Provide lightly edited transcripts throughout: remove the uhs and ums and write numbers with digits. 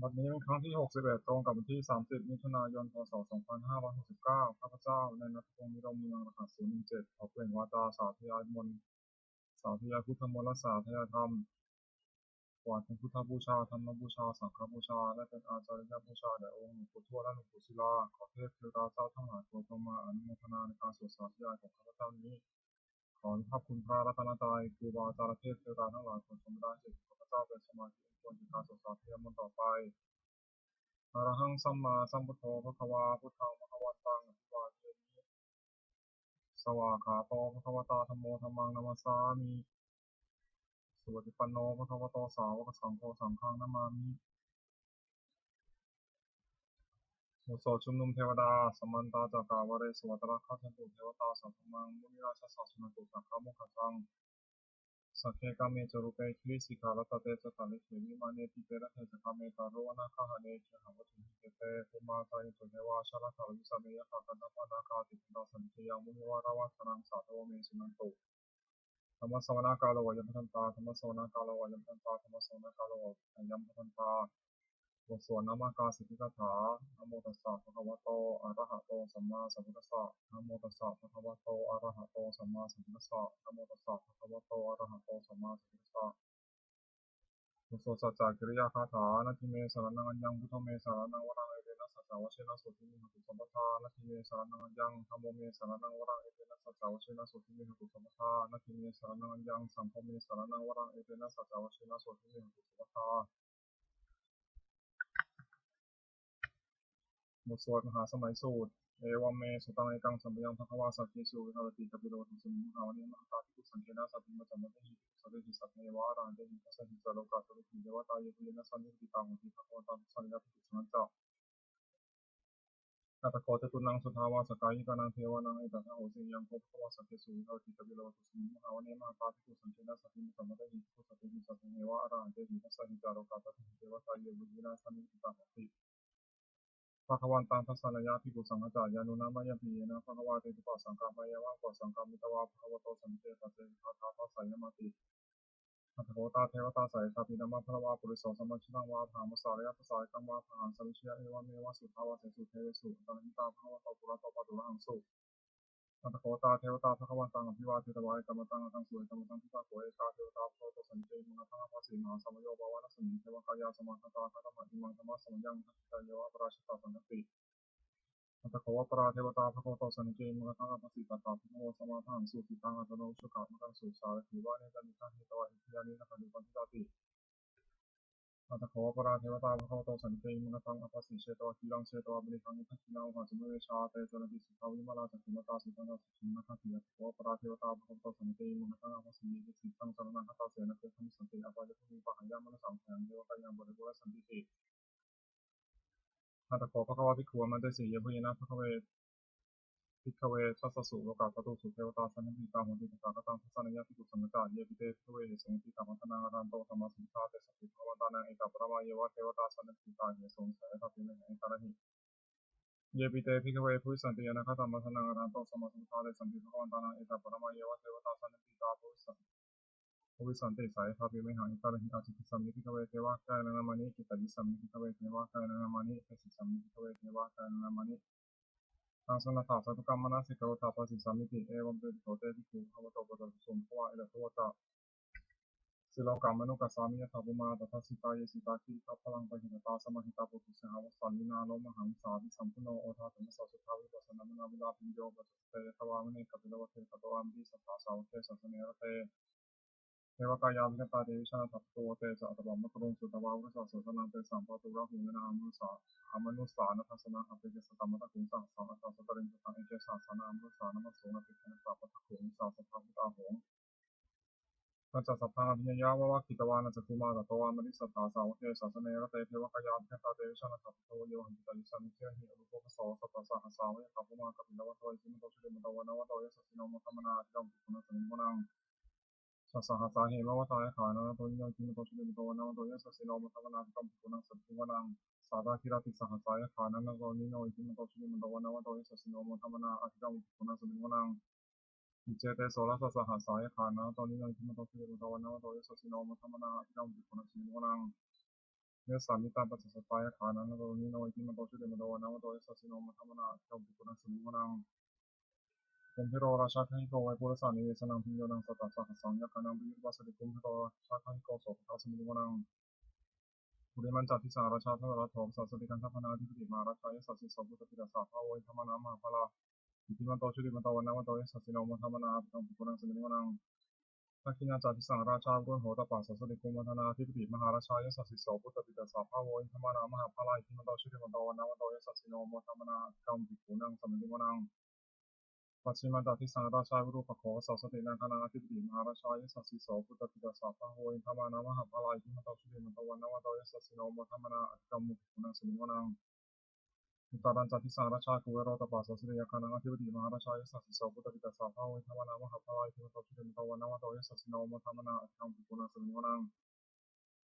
บัดนี้เป็นครั้งที่61ตรงกับวันที่30มิถุนายนพศ2569ข้าพเจ้านายณัฐพงษ์นิรมเมืองรหัส017ขอเปล่งวาจาสาธยายมนต์สาธยายพุทธมนต์และสาธยายธรรมถวายเป็นพุทธบูชาธรรมบูชาสังฆบูชาและเป็นอาจาริยบูชาแด่องค์หลวงปู่ทวดและหลวงปู่ศิลาขอเทพเทวดาเจ้าทั้งหลายโปรดจงมาอนุโมทนาในการสวดสาธยายของข้าพเจ้านี้ขอพระคุณพระรัตนตรัยครูบาอาจารย์เทพเทวดาทั้งหลายโปรดทรงได้จิตข้าพเจ้าเป็นสมาธิควรในการสวดสาธยายมนต์ต่อไป อะระหังสัมมาสัมพุทโธภะคะวาพุทธังภะคะวันตังอภิวาเทมิสวากขาโตภะคะวตาธัมโมธัมมังนัมสสามิสุปฏิปันโนภะคะวะโตสาวกสังโฆสังฆังนามามิบทสวดชุมนุมเทวดาสัมมันตาจักกาวเรศวตระคัจตุเทวตาสัพพมังมุนิราชสาสนตุสักขะมุขตังสักเคกาเมจรูเปคิริสิกขาลตเตจตาลิเขวิมาเนติเตระเทจกาเมตาโรนะคหะเนเขหะวัตุหิเตเตภูมาตายิตุเทวาชละทาวิสเมยะขะกันตปานาคาติปุตตาสันติยังมุนิวาระวัฒนังสาธวเมสุนันตุ ธรรมสวนาการวายัมพันตาธรรมสวนาการวายัมพันตาธรรมสวนาการวายัมพันตาบทสวดนามกาสิกขาถานะโมตัสสะภะคะวะโตอะระหะโตสัมมาสัมพุทธัสสะนะโมตัสสะภะคะวะโตอะระหะโตสัมมาสัมพุทธัสสะนะโมตัสสะภะคะวะโตอะระหะโตสัมมาสัมพุทธัสสะบทสวดสัจจกิริยาคาถานาทิเมสรนังอัญญังพุทโธเมสรนังวรังเอเตนะสัจจวชินะสุทิมิหตุสัมปทานาทิเมสรนังอัญญังธัมโมเมสรนังวรังเอเตนะสัจจวชินะสุทิมิหตุสัมปทานาทิเมสรนังอัญญังสังฆเมสรนังวรังเอเตนะสัจจวชินะสุทิมิหตุสัมปทา บทสวดมหาสมัยสูตรเอวัมเมสุตังเอกังสัมปยังภควาสัพพิสุวิหารติกัปปิโลทุสมิมุขาวเนมหาตาภิกขุสังเกนะสัพพิมัจจมะเตหิสัพพิสัพเพวะอรหันเตหิทัสสะหิสโลกาตุริหิเดวตายะเยนะสันนิติตังอุทิภควตาสันยาภิกขุสังฆะนาตโคจตุนังสุทาวาสกายิกานังเทวานังเอตัสสะโหสิยังโคภควาสัพพิสุวิหารติกัปปิโลทุสมิมุขาวเนมหาตาภิกขุสังเกนะสัพพิมัจจมะเตหิสัพพิสัพเพวะอรหันเตหิทัสสะหิสโลกาตุริหิเดวตายะเยนะสันนิติตังอุทิภควันตังทัสสะนยะภิกขุสังฆจายานุนามะยะปีนะภควาเตติปัสสังฆามายะวะปัสสังฆามิตวะภควโตสัมเจตัสเตภะทาทัสสะยะมติอัตโตตาเทวตาสายตาปินามะภควาปุริโสสัมมาชิตังวะภามสารยะภาษาตังวะภหังสัมมิชยะเอวะเมวะสุทธาวะเสสุเทวสุตันหิตาภควโตปุระโตปะตุระหังสุอัตโตตาเทวตาภควันตังอภิวาเทตวายกัมมตังตังสุเอกัมมตังทิตาโกเอตาเทวตาภควโตสัมเจมุนะทังภาสีมหาสัมโยภาวะนัสมิเทวกายาสมาคตาคัตมะอิมังธรรมะสมัญญังทัตติตาเยวะปราชิตาสันติ อัตถวปราเทวตาภควโตสันเกมกตังอภิสิตตาภโมสมาทังสุติตังอัตโนชุขะมะกังสุสารถิวานิจันทังหิตวะอิทิยานินะคันติปันติตาติอัตถวปราเทวตาภควโตสันเกมกตังอภิสิเชตวะกิลังเชตวะบริคังอิทักขินาอุปาจเมเชาเตจนะติสุทาวิมาลาจักขุมตาสุตังสุขินะคันติอัตถวปราเทวตาภควโตสันเกมกตังอภิสิเยติตังสรณะหัตถเสนะเตทัมิสันติอปายะภูมิปะหังยามะสังขังเทวกายังบริบูรสันติติอัตถวภควภิกขุมันเตสีเยพุยนะภคเว พิกเวทัสสสุโลกาตตุสุเทวตาสันนิตาโหติตถาคตังทัสสะนยะภิกขุสังฆะเยปิเตพิกเวสงติตามัตนารันโตธรรมสุทธาเตสัพพิภวันตานังเอกปรมาเยวะเทวตาสันนิตาเหสงสายทัพพิเมหะเอกระหิเยปิเตพิกเวภุสันติยานาคตัมมัสนังรันโตสมสุทธาเตสัมพิภวันตานังเอกปรมาเยวะเทวตาสันนิตาภุสันติสายทัพพิเมหะเอกระหิอาจิตสัมมิพิกเวเทวะกายนังมานิกิตติสัมมิพิกเวเทวะกายนังมานิเตสิสัมมิพิกเวเทวะกายนังมานิ ทางสนถาสัตุกรรมมนาสิกโรตาปสิสามิติเอวัมเตติโตเตติภูภวโตปะตะสุมภวะเอตโตตะสิโลกามนุกัสสามิยะถาภูมาตถาสิตาเยสิตาคิทัพพลังปะหิตตาสมาหิตาปุถุสหวัสสันนินาโลมหังสาวิสัมพุโนโอทาธรรมสัสสุทาวิปัสสนามนาวิลาภิโยปัสสเตทวามเนกัปปิโลเทตตวามปิสัทธาสาวเทสัสเนรเตเทวกายาวิกตาเทวิชาทัพโตเตจะอัตตะมะกรุงสุตวาวุสสะสุตนังเตสัมปะตุระหุนนาอมนุสานัทสนะอภิเจสตมะตะกุงสังสังอัตตะสตริงสังเอเจสาสนามนุสานมัสโสนติคเนสาปะทะขุงสาสภาพุตาหงทัจจสัพพังอภิญญาวะวะกิตวานัจกุมาตตวามริสัทธาสาวเทสัสเนรเตเทวกายาวิกตาเทวิชาทัพโตโยหันติตาลิสันนิเทหิอรุปภโสสัพพะสหสาวะขัพพมากัปปิลวะโตอิสิมโตชุติมโตวะนวะโตยสัสสิโนมะธรรมนาธิกังปุณณสมิงมนัง สัสสหัสสาเหมวะตายขานะโตยิยังคิมโตชิลิมโตวนาโตยัสสิโนมัตตวนาคัมปุกุนังสัพพิวนังสาธาคิราติสหัสสายขานะโตนิโนคิมโตชิลิมโตวนาโตยัสสิโนมัตตวนาอธิกัมปุกุนังสัพพิวนังอิเจเตโสรัสสหัสสายขานะโตนิยังคิมโตชิลิมโตวนาโตยัสสิโนมัตตวนาอธิกัมปุกุนังสัพพิวนัง เมสามิตาปัจจสปายฐานันโตนิโนอิติมันโตชุเดมันโตวันนามโตยัสสิโนมัทมนาเจ้าบุกุนังสมิวนังเป็นพิโรราชาคิโกไวปุรสานิเวสนังพิโยนังสตัสสะสังยักขันังปิยุปัสสติกุมพิโรราชาคิโกโสภทัสมิวนังบุริมันจัตติสาราชาทรัตโถสัสสิกันทัพนาธิปติมาราชายสัสสิสบุตติตัสสะภาโวอิธรรมนามหาภลาอิติมันโตชุติมันโตวันนามโตยัสสิโนมัทมนาเจ้าบุกุนังสมิวนังทักขิณาจัตติสังราชารุ่นโหตปัสสัสสิกุมวัฒนาธิปติมหาราชายสัสสิโสบุตติตัสสะภาโวอิธรรมนามหาภลาอิติมันโตชุติมันโตวันนามโตยัสสิโนมัทมนาเจ้าบุกุนังสมิวนังปัจฉิมาจัตติสังราชารูปโขสัสสินาคณาธิปติมหาราชายสัสสิโสบุตติตัสสะภาโวอิธรรมนามหาภลาอิติมันโตชุติมันโตวันนามโตยัสสิโนมัทมนาเจ้าบุกุนังสมิวนังอุตตรัญจัตติสังราชาคุเวโรตปัสสัสสิยาคณาธิปติมหาราชายสัสสิโสบุตติตัสสะภาโวอิธรรมนามหาภลาอิติมันโตชุติมันโตวันนามโตยัสสิโนมัทมนาเจ้าบุกุนังสมิวนัง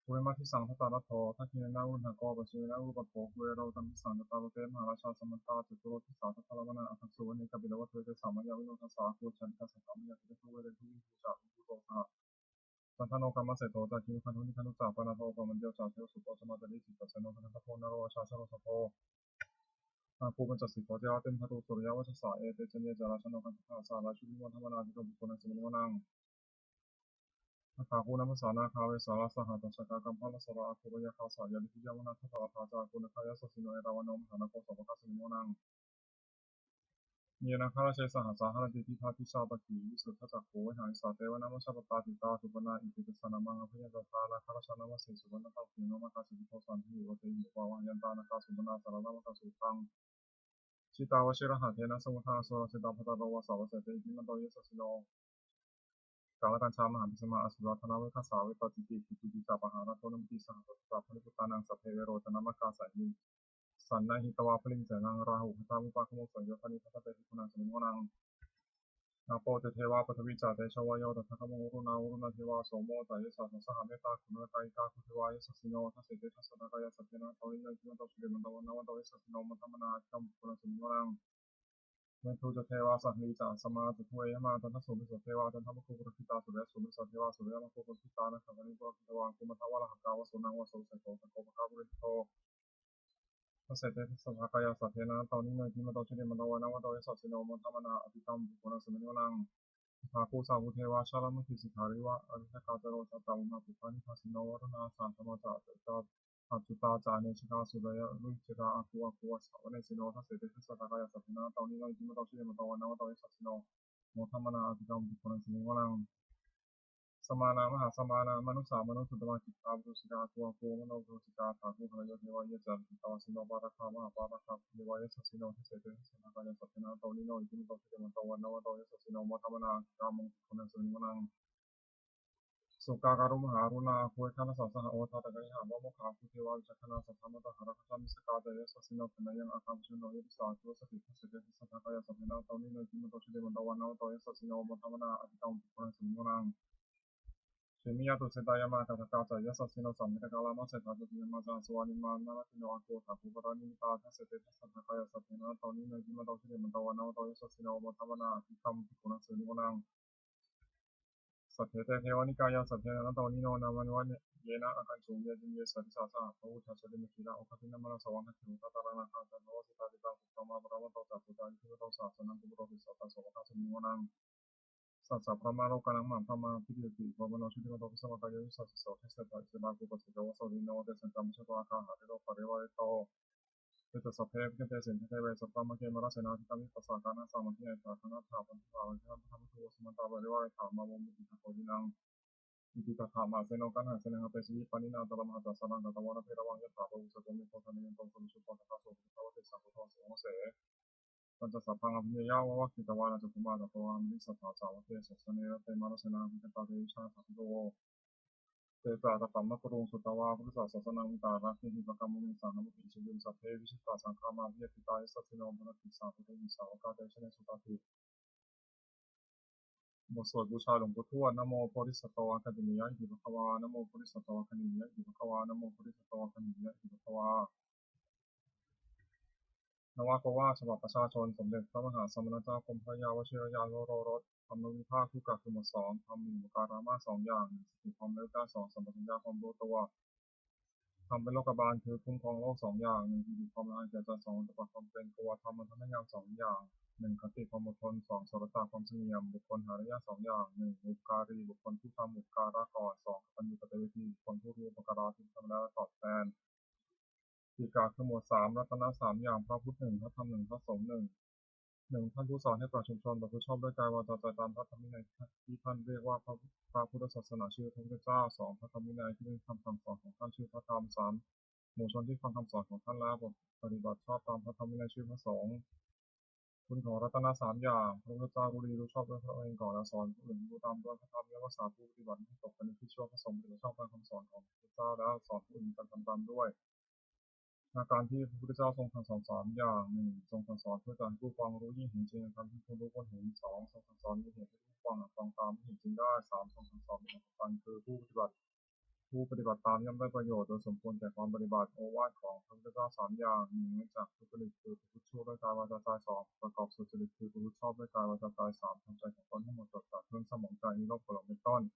ภูริมาทิสังทัตตารัตโถทักขิณนาอุณหโกปชินาอุปโภคุเวโรตัมพิสังตตาเตมหาราชาสมัตตาจตุโรทิสาทัตตาลวนาอัคสุวรรณิกบิลวัตเวเตสามยาวิโนทัสสาคูชันทัสสะมยาติทุเวเรทุวิภูจาภูโตสหสันทโนกรรมเสโตตะคิวคันทุนิคันุจาปนาโทปมันเดียวจาเทวสุโตสมาตติจิตตสนโนทันทโพนโรชาชโรสโพอาภูปัญจสิกขเจวะเต็มทรุสุริยวัชสาเอเตจเนจาราชโนกันทัสสาราชุวิวันธรรมนาธิกบุคคลสมิโนนังอาคาคูนัมสานาคาเวสาราสหัตชกากรรมพลสระอาคูวยาคาสายาลิพิยามนาทัตตาภาจาคุณคายาสสิโนเอราวันโนมหานาโกสภคสมิโนนังเยนาคาราเชสหัสสาหติทิทาทิชาปกีวิสุทธจักโขวิหารสาเตวนามัชปตาติตาสุปนาอิติปิสนามังอภิญญาตานาคาราชนามัสสิสุวรรณตาขีโนมคาสิโตสันติวเตหิวาวายันตานาคาสุปนาสารนามคาสุตังชิตาวชิรหัตเทนะสมุทาสุรสิตาพัตตาโรวาสาวเสเตอิมันโตเยสสิโนกาลกันชามหาพิสมาอสุรธนาเวคสาเวปจิติกิติจาปหาราโทนมติสหสัตตาพนิพุตานังสัพเพเวโรตนามคาสัยมิสันนาหิตวาพลิงเสนังราหุพัตามุปะขโมสัญญานิพัตเตติคุณังสมิโนนังนาโปเตเทวาปทวิจาเตชวายโยตัทธะโมรุณาอุรุณาเทวาโสโมตายสัสสะหะเมตตาคุณกายกาคุเทวายสัสสิโนทัสเสเตทัสสะกายสัพเพนะตวินัยมันตสุเดมันตวันนวันตวิสัสสิโนมัทธรรมนาจัมปุณสมิโนนังเมตุจเทวาสัพพิจาสมาจุทเวมาตันทสุมิสเทวาตันทมคุปรคิตาสุเรสุมิสเทวาสุเรมคุปรคิตานะสังนิปุรคิตวาคุมัทวะละหกาวสุนังวโสเสโตตะโกปะกาบุริโตทัสเสเตทัสสะกายสัพเพนะตวินัยมันตสุเดมันตวันนวันตวิสัสสิโนมัทธรรมนาอภิตัมปุณสมิโนนังภาคูสาวุเทวาชาลมุทิสิกขาริวะอริยกาตโรสัตตามุนาปุปานิทัสสิโนวรนาสันธรรมจาเตจาอัจจุตาจาเนชิกาสุเรยลุจิราอาคูอาคูวสาวเนสิโนทัสเสเตทัสสะกายสัพเพนะตวินัยมันตสุเดมันตวันนวันตวิสัสสิโนโมทัมมนาอภิกรรมบุคคลสมิงวลังสมานามหาสมานามนุสามนุสุตตมะกิตาบุสิกาตัวโกมโนบุสิกาถาภูหะโยเทวายจันติตาวสิโนปาราคามหาปาราคาเทวายสัสสิโนทัสเสเตทัสสะกายสัพเพนะตวิโนอิติมิโตสุเดมันตวันนวันตวิสัสสิโนโมทัมมนาอภิกรรมบุคคลสมิงวลังสุกาการุมหารุณาภูเอคานาสัสสะโอทาตะกะยหามะโมคาภูเทวาวิจักขณาสัทธามะตหะระคชามิสกาเตยสัสสิโนขณะยังอาคามุชโนยติสาตุสติทัสเสเตทัสสะกายสัพเพนะตวิโนอิติมิโตสุเดมันตวันนวันตวิสัสสิโนโมทัมมนาอภิกรรมบุคคลสมิงวลังเชมิยาตุเสตายามาตถากาจายสัสสิโนสัมมิตกาลามาเสถาตุติยมาจาสวานิมานาลติโนอาโกถาภูปรานิมิตาทัสเสเตทัสสะกายสัพเพนะตวิโนอิติมิโตสุเดมันตวันนวันตวิสัสสิโนโมทัมมนาอภิกรรมบุคคลสมิงวลังสัพเพเตเทวานิกายาสัพเพนะตวนิโนนามันวันเยนะอาการจุงเยจิเยสัตติสาสะพระอุทธัสสะเดมิคิระโอคตินามาสวังคติตาตารังนาคาจันโนสิตาติตังสุตตมาปรามะโตจักสุตาอิทิวโตสาสนังกุโรติสัตตะโสภะสมิงวนังสัสสะพระมาโลกานังมัมพระมาพิเดติวะมโนชุติมโตปิสมะกายโยสัสสิโสเทสตะเสบากุปัสสิโตวะโสวิโนเตสันตัมชะตวะคาหะเรโรปะเรวะเรโตเตตสัพเพเกเตสินเทเวสัพพะมะเกมะระเสนาธิกามิปัสสะกานะสามัคคีไอตาคณะถาปันทิวาวิธัมภะมุตุสมันตาบริวารถามาวมุติตะโกดินังอิติตถามาเสโนกันหาเสนหะเปสิปานินาตระมหาตัสสะนังตะวันเพระวังยะถาภวุสะโตมิโตทะเนยันโตสมุสุปะทะโสภะวะเตสัพพะโตโสเสปัญจสัพพังอภิญญาวะคิตวานะจุกุมาตะโตอามิสัทธาสาวะเตสัสสเนระเตมารสนาภิกตาเตชาสัพพิโตเตจาตะปัมมะกรุงสุตวาพุทธศาสนาวิตารักหิปกรรมมุสังฆมุติชิยุสัพเพวิชิตาสังฆามาวิยติตาสัสสิโนมนติสาภุเตมิสาวกาเตชะเนสุตติบทสวดบูชาหลวงปู่ทวดนะโมโพธิสัตว์อะคาเดมียะอิติภควานะโมโพธิสัตว์อะคาเดมียะอิติภควานะโมโพธิสัตว์อะคาเดมียะอิติภควานวากว่าฉบับประชาชนสมเด็จพระมหาสมณเจ้ากรมพระยาวชิรยานวโรรสธรรมวิภาคคู่กับคือหมวดสองทำมีอุปการามาสองอย่างสติความเร็วด้านสองสัมปชัญญะความรู้ตัว ทำเป็นโลกบาลคือคุ้มครองโลกสองอย่างหนึ่งคือความละอายแก่ใจสองแต่ความเป็นกวาทำมันทำให้งามสองอย่างหนึ่งคติความอดทนสองสรตะความเสงี่ยมบุคคลหาระยะสองอย่างหนึ่งอุปการีบุคคลผู้ทำอุปการะก่อนสองกตัญญูกตเวทีบุคคลผู้รู้อุปการะที่ทำแล้วตอบแทนปีกาคือหมวดสามรัตนะสามอย่างพระพุทธหนึ่งพระธรรมหนึ่งพระสงฆ์หนึ่งท่านผู้สอนให้ประชาชนประพฤติชอบด้วยกายวาจาใจตามพระธรรมวินัยที่ท่านเรียกว่าพระพุทธศาสนาชื่อพระพุทธเจ้าสองพระธรรมวินัยที่เป็นคำสั่งสอนของท่านชื่อพระธรรมสามหมู่ชนที่ฟังคำสอนของท่านแล้วปฏิบัติชอบตามพระธรรมวินัยชื่อพระสงฆ์คุณของรัตนสามอย่างพระพุทธเจ้ารู้ดีรู้ชอบด้วยพระองค์ก่อนแล้วสอนผู้อื่นรู้ตามด้วยพระธรรมและภาษาผู้ปฏิบัติให้ตกไปในที่ชั่วพระสงฆ์ปฏิบัติชอบตามคำสอนของพระพุทธเจ้าแล้วสอนผู้อื่นการทำตามด้วยอาการที่พระพุทธเจ้าทรงสั่งสอนสามอย่างหนึ่งทรงสั่งสอนเพื่อการผู้ฟังรู้ยิ่งเห็นจริงในธรรมที่ผู้รู้ควรเห็นสองทรงสั่งสอนมีเหตุให้ผู้ฟังฟังตามที่เห็นจริงได้สามทรงสั่งสอนมีผลคือผู้ปฏิบัติตามย่อมได้ประโยชน์โดยสมควรแก่ความปฏิบัติโอวาทของพระพุทธเจ้าสามอย่างหนึ่งเนื่องจากทุจริตคือประพฤติชั่วด้วยกายวาจาใจสองประกอบสุจริตคือประพฤติชอบด้วยกายวาจาใจสามทำใจของตนให้หมดจดจากเรื่องสมองใจนิโรธผลเป็นต้น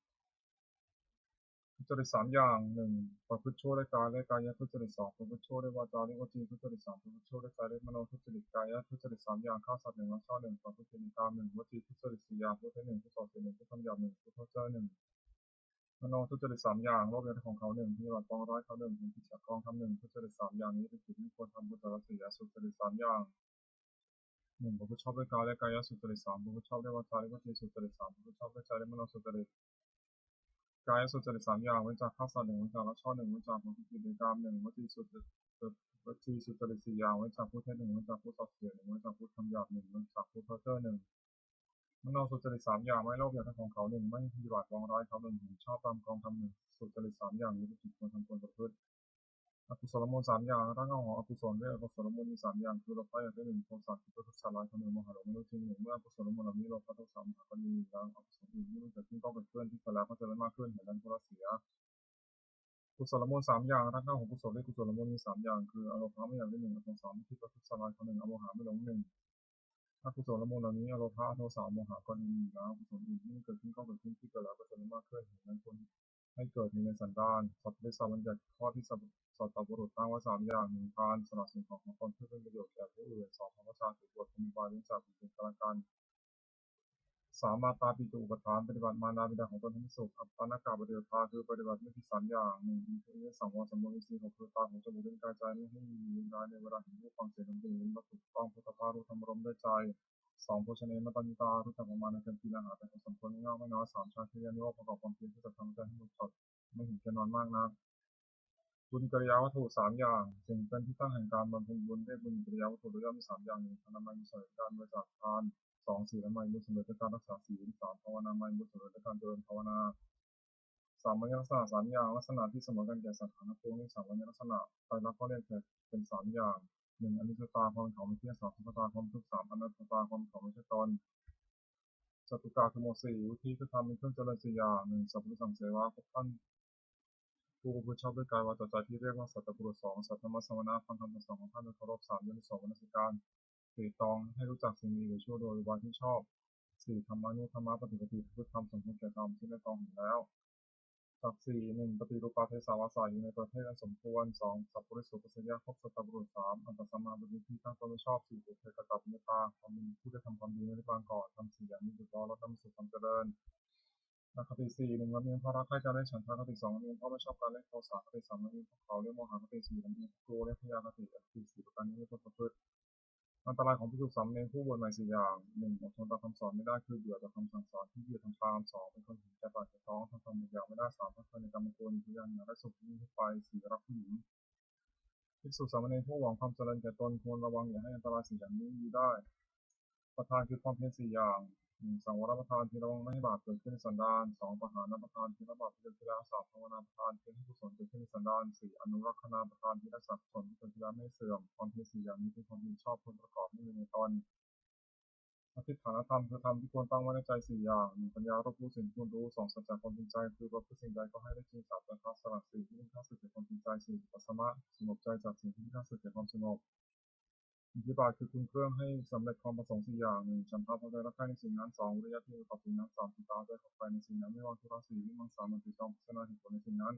ทุจริตสามอย่างหนึ่งประพฤติชั่วด้วยกายและกายทุจริตสองประพฤติชั่วด้วยวาจาและวจีทุจริตสามประพฤติชั่วด้วยใจและมโนทุจริตกายทุจริตสามอย่างฆ่าสัตว์หนึ่งละช่อหนึ่งประพฤติผิดในกามหนึ่งวจีทุจริตสี่อย่างพูดเท็จหนึ่งพูดส่อเสียดหนึ่งพูดคำหยาบหนึ่งพูดเพ้อเจ้อหนึ่งมโนทุจริตสามอย่างโลภในของเขาหนึ่งปฏิบัติปองร้ายเขาหนึ่งเป็นกิจจากกองทำหนึ่งทุจริตสามอย่างนี้เป็นกิจที่ควรทำบุตรสี่สุจริตสามอย่างหนึ่งประพฤติชอบด้วยกายและกายสุจริตสามประพฤติชอบด้วยวาจาและวจีสุจริตสามประพฤติชอบด้วยใจและมโนสุจริตกายสุจริตสามอย่างเว้นจากฆ่าสัตว์หนึ่งเว้นจากละช่อหนึ่งเว้นจากประพฤติผิดในกามหนึ่งวจีสุจริตสี่อย่างเว้นจากพูดเท็จหนึ่งเว้นจากพูดส่อเสียดหนึ่งเว้นจากพูดคำหยาบหนึ่งเว้นจากพูดเพ้อเจ้อหนึ่งมโนสุจริตสามอย่างไม่โลภอยากได้ของเขาหนึ่งไม่ปฏิบัติปองร้ายเขาหนึ่งชอบตามกองทำหนึ่งสุจริตสามอย่างนี้เป็นกิจควรทำควรประพฤติอกุศลมูลสามอย่างร่างของอกุศลด้วยอกุศลมูลมีสามอย่างคือโลภะอย่างที่หนึ่งโทสะที่ประทุษร้ายคนหนึ่งโมหะหลงไม่รู้จริงหนึ่งเมื่ออกุศลมูลเหล่านี้โลภะโทสะโมหะก็มีแล้วอกุศลอื่นที่มันเกิดขึ้นก็เกิดขึ้นที่เกิดแล้วก็จะได้มากขึ้นเห็นนั้นก็ละเสียกุศลมูลสามอย่างร่างของกุศลด้วยกุศลมูลมีสามอย่างคืออโลภะไม่อย่างที่หนึ่งอโทสะที่ประทุษร้ายคนหนึ่งอโมหะไม่หลงหนึ่งถ้ากุศลมูลเหล่านี้อโลภะโทสะโมหะก็มีแล้วกุศลอื่นที่มันเกิดขึ้นก็เกิดขึ้นที่เกิดแล้วก็จะได้มากขึ้นเห็นนั้นคนให้เกิดในสันดานสัพเพสัพพัญญัติข้อที่สัตตบุรุษตั้งไว้สามอย่างหนึ่งทานสละสิ่งของตนเพื่อเป็นประโยชน์แก่ผู้อื่นสองธรรมชาติถือบทมีบาลีจากบุคคลกันสามมาตาปิตุอุปทานปฏิบัติมารดาบิดาของตนให้สุขอัปปนากาปฏิบัติตาคือปฏิบัติไม่ผิดสามอย่างหนึ่งคือสังวรสำรวมอินทรีย์ของคือตาของจมูกลิ้นกายใจไม่ให้มีวิญญาณในเวลาเห็นรูปฟังเสียงดนตรีลิ้นวัตถุต้องพุทธภารู้ธรรมรมด้วยใจสองโภชเนมตัญญารู้จักประมาณในการกินอาหารแต่สมควรไม่มากไม่น้อยสามชาตินิโรธประกอบความเพียรที่จะทำใจให้หมดจดไม่เห็นแก่นอนมากนักบุญกิริยาวัตถุสามอย่างสิ่งเป็นที่ตั้งแห่งการบำเพ็ญบุญได้บุญกิริยาวัตถุโดยย่อมมีสามอย่างหนึ่งอนามัยมุสลิมการบริจาคทานสองศีลอนามัยมุสลิมด้วยการรักษาศีลสามภาวนาไมมุสลิมด้วยการเจริญภาวนาสามวัญลักษณะสามอย่างลักษณะที่เสมอกันแก่สังขารทั้งปวงในสามวัญลักษณะไตรลักษณ์ก็เรียกเป็นสามอย่างหนึ่งอนิจจตาความเขาไม่เที่ยงสองทุกขตาความทุกข์สามอนัตตาความเขาไม่ใช่ตนจตุกาคือโมสี่วิธีคือทำเป็นเครื่องเจริญสี่อย่างหนึ่งสัพพุสังเสวะพบท่านผู้ประพฤติชอบด้วยกายวาจาใจที่เรียกว่าสัตตบุรุษสองสัตตมสวนาความทำทั้งสองของท่านโดยเคารพสามยนิสงส์วรรณสิการสี่ตองให้รู้จักสิ่งดีหรือชั่วโดยวันที่ชอบสี่ธรรมานุธรรมะปฏิปติพฤติธรรมสมควรแก่ธรรมที่ได้ตองเห็นแล้วสักสี่หนึ่งปฏิรูปาเทศาวาสาอยู่ในประเทศอันสมควรสองสัพพุริสุปัสยะครบสัตตบุรุษสามอันตสัมมาบุญที่ตั้งตนไม่ชอบสี่บุพเพกตับเมตตาความมีผู้ได้ทำความดีในบางก่อนทำสี่อย่างนี้ถูกต้องแล้วนำสู่ความเจริญอคติสี่หนึ่งลำเอียงเพราะรักใคร่การเล่นฉันทะคติสองลำเอียงเพราะไม่ชอบการเล่นโทสะคติสามลำเอียงเพราะเขาเรียกโมหะคติสี่ลำเอียงกลัวและพยาคติสี่ประการนี้ไม่ควรประพฤติอันตรายของภิกษุสามเณรผู้บวชใหม่สี่อย่างหนึ่งอดทนต่อคำสอนไม่ได้คือเบื่อต่อคำสั่งสอนที่เกียจทำตามสองเป็นคนถึงแก่ปากแก่ท้องทำตามอย่างไม่ได้สามพักในกรรมกุลพยานและสุขยิ่งขึ้นไปสี่รักผู้หญิงภิกษุสามเณรผู้หวังความเจริญแก่ตนควรระวังอย่าให้อันตรายสี่อย่างนี้มีได้ประทานคือความเพียรสี่อย่างหนึ่งสังวรประทานที่ระวังไม่ให้บาปเกิดขึ้นในสันดานสองปหานประทานที่ละบาปที่เกิดขึ้นแล้วสามภาวนาประทานที่ให้กุศลเกิดขึ้นในสันดานสี่อนุรักษณาประทานที่รักษากุศลที่เกิดขึ้นแล้วไม่เสื่อมความเพียรสี่อย่างนี้เป็นความดีชอบผลประกอบไม่มีในตนอธิษฐานธรรมคือธรรมที่ควรตั้งไว้ในใจสี่อย่างหนึ่งปัญญารบรู้สิ่งที่ควรรู้สองสัจจะความจริงใจคือว่าสิ่งใดก็ให้ได้จริงสามสังฆสละสี่ที่เป็นข้าศึกแก่ความจริงใจสี่ปัสสมะสงบใจจากสิ่งที่ข้าศึกแก่ความสงบอธิบายคือคุณเครื่องให้สำเร็จความประสงค์สี่อย่างหนึ่งฉันทะพอใจรักใคร่ในสิ่งนั้นสองวิริยะที่ประกอบสิ่งนั้นสามติดตามใจขอบใจในสิ่งนั้นไม่วางทุรักสี่วิมังสามันติดจองพิจารณาเหตุผลในสิ่งนั้น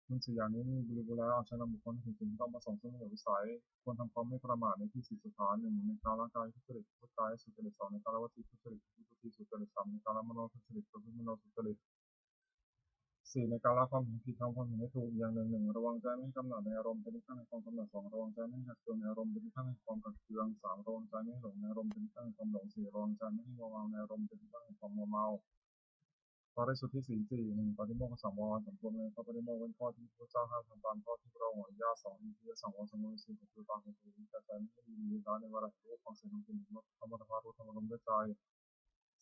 มันสี่อย่างนี้มีบริบูรณ์แล้วใช้นำบุคคลถึงสิ่งต้องประสงค์ซึ่งเหนือวิสัยควรทำความไม่ประมาทในที่สี่สถานหนึ่งในการร่างกายทุจริตทุกายสุจริตสองในการวจีทุจริตทุติสุจริตสามในการมโนทุจริตทุมโนสุจริตสี่ในการละความเห็นผิดทำความเห็นให้ถูกอย่างหนึ่งระวังใจไม่ให้กำหนัดในอารมณ์เป็นที่ตั้งแห่งความกำหนัดสองระวังใจไม่ให้ขัดเคืองในอารมณ์เป็นที่ตั้งแห่งความขัดเคืองสามระวังใจไม่ให้หลงในอารมณ์เป็นที่ตั้งแห่งความหลงสี่ระวังใจไม่ให้มัวเมาในอารมณ์เป็นที่ตั้งแห่งความมัวเมาปาริสุทธิศีลสี่หนึ่งปฏิโมกขสังวรสำรวมในพระปฏิโมกข์เป็นข้อที่พระเจ้าห้ามทำตามข้อที่พระองค์อนุญาตสองอินทรียสังวรสำรวมสี่คือตามเป็นตัวแต่ใจไม่ดีมีร้านในวาระรู้ความเสื่อมจริงธรรมะธรรมรู้ธรรมะลมด้วยใจ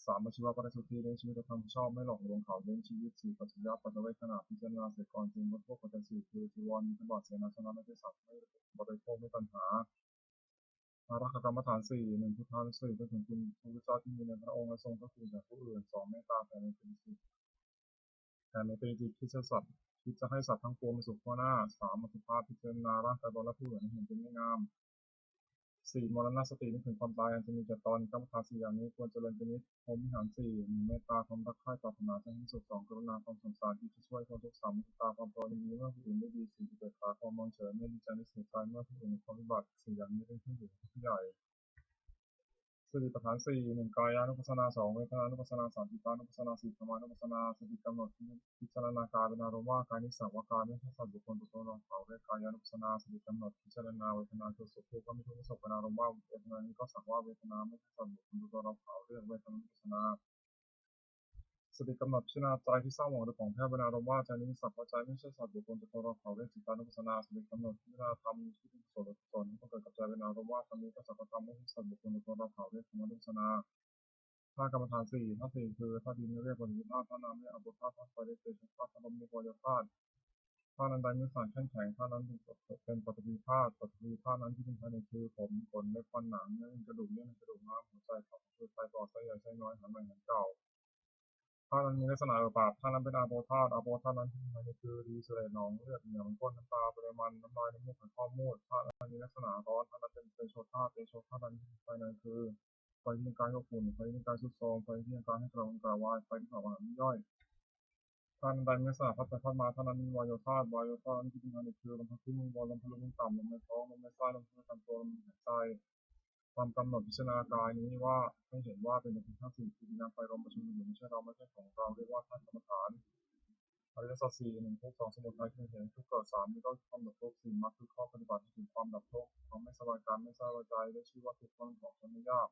สามชีวปริสุทธิเลี้ยงชีวิตธรรมชอบไม่หลอกลวงเขาเลี้ยงชีวิตสี่ปัจจัยปัจจัยขณะพิจารณาเสร็จก่อนจึงลดพวกปัจจัยสี่คือจีวรมีธบาตเสนาสนะไม่ใช่สัตว์ไม่บริโภคไม่ตัณหาอารักขกรรมฐานสี่หนึ่งพุทธานุสติเป็นถึงคุณพระพุทธเจ้าที่มีในพระองค์และทรงพระคุณแก่ผู้อื่นสองเมตตาแผ่ในเป็นจิตแต่ในเป็นจิตคิดจะสัตว์คิดจะให้สัตว์ทั้งปวงมีสุขข้อหน้าสามมัทุภาพิจารณาร่างกายตนและผู้อื่นให้เห็นเป็นไม่งามสี่มรณสตินึกถึงความตายอันจะมีแก่ตนกรรมฐานสี่อย่างนี้ควรเจริญเป็นนิจพรหมวิหารสี่มีเมตตาความรักใคร่ปรารถนาจะให้สุขสองกรุณาความสงสารที่จะช่วยคนทุกข์สามเมตตาความพอดีเมื่อผู้อื่นได้ดีสี่เกิดขาความมองเฉยไม่ดีใจไม่เสียใจเมื่อผู้อื่นมีความวิบัติสี่อย่างนี้เป็นเครื่องอยู่ที่ใหญ่สติปัฏฐานสี่หนึ่งกายานุปัสสนาสองเวทนานุปัสสนาสามจิตานุปัสสนาสี่ธรรมานุปัสสนาสติกำหนดพิจารณากายเป็นอารมณ์ว่ากายนี้สักว่ากายไม่ใช่สัตว์บุคคลตัวตนเราเขาเรียกกายานุปัสสนาสติกำหนดพิจารณาเวทนาคือสุขทุกข์ก็ไม่ทุกข์ไม่สุขเป็นอารมณ์ว่าเวทนานี้ก็สักว่าเวทนาไม่ใช่สัตว์บุคคลตัวตนเราเขาเรียกเวทนานุปัสสนาสติกำหนดพิจารณาใจที่เศร้าหมองหรือของแท้เป็นอารมณ์ว่าใจนี้สักว่าใจไม่ใช่สัตว์บุคคลตัวตนเราเขาเรียกจิตานุปัสสนาสติกำหนดพิจารณาธรรมที่เป็นกุศลหรือกุศลที่เกิดกับใจเป็นอารมณ์ว่าธรรมนี้ก็สักว่าธรรมไม่ใช่สัตว์บุคคลตัวตนเราเขาเรียกธรรมนุปัสสนา ธาตุกรรมฐานสี่ธาตุสี่คือธาตุดินเรียกว่าธาตุธาตุน้ำเรียกอาโปธาตุธาตุไฟเรียกเตโชธาตุธาตุลมเรียกวายธาตุธาตุนั้นใดมีสารแข็งแข็งธาตุนั้นเป็นปฐวีธาตุปฐวีธาตุนั้นที่เป็นภายในคือผมขนเล็บฟันหนังเนื้อกระดูกเยื่อในกระดูกม้ามหัวใจตับคือไตปอดไส้ใหญ่ไส้น้อยหันใหม่หันเก่าธาตุนั้นมีลักษณะอุปาธาตุนั้นเป็นอาโปธาตุอาโปธาตุนั้นที่เป็นภายในคือดีเสลดหนองเลือดเหนียวก้นน้ำตาปริมาณน้ำลายน้ำมูกขันข้อมูดธาตุนั้นมีลักษณะร้อนธาตุนั้นเป็นเตโชธาตุเตโชธาตุนั้นที่ภายในคือไฟที่มีการควบคุมไฟที่มีการสุดโทรมไฟที่มีการให้กระวนกระวายไฟที่เผาผลาญย่อยธาตุใดไม่สลับพัดไปพัดมาธาตุนั้นมีวายโยธาตุวายโยธาตุนั้นที่เป็นภายในคือลมพัดขึ้นลมบนลมทะลุลมต่ำลมในท้องลมในไส้ลมในลำตัวลมหายใจความกำหนดพิจารณากายนี้ว่าให้เห็นว่าเป็นเพียงธาตุสี่คือดินน้ำไฟลมประชุมอยู่ไม่ใช่เราไม่ใช่ของเราเรียกว่าธาตุกรรมฐานอริยสัจสี่หนึ่งทุกสองสมุทัยคือเห็นทุกเกิดสามนี่ก็ความดับทุกสี่มรรคคือข้อปฏิบัติถึงความดับทุกความไม่สบายกายไม่สบายใจได้ชื่อว่าทุกข์ของฉันไม่ยาก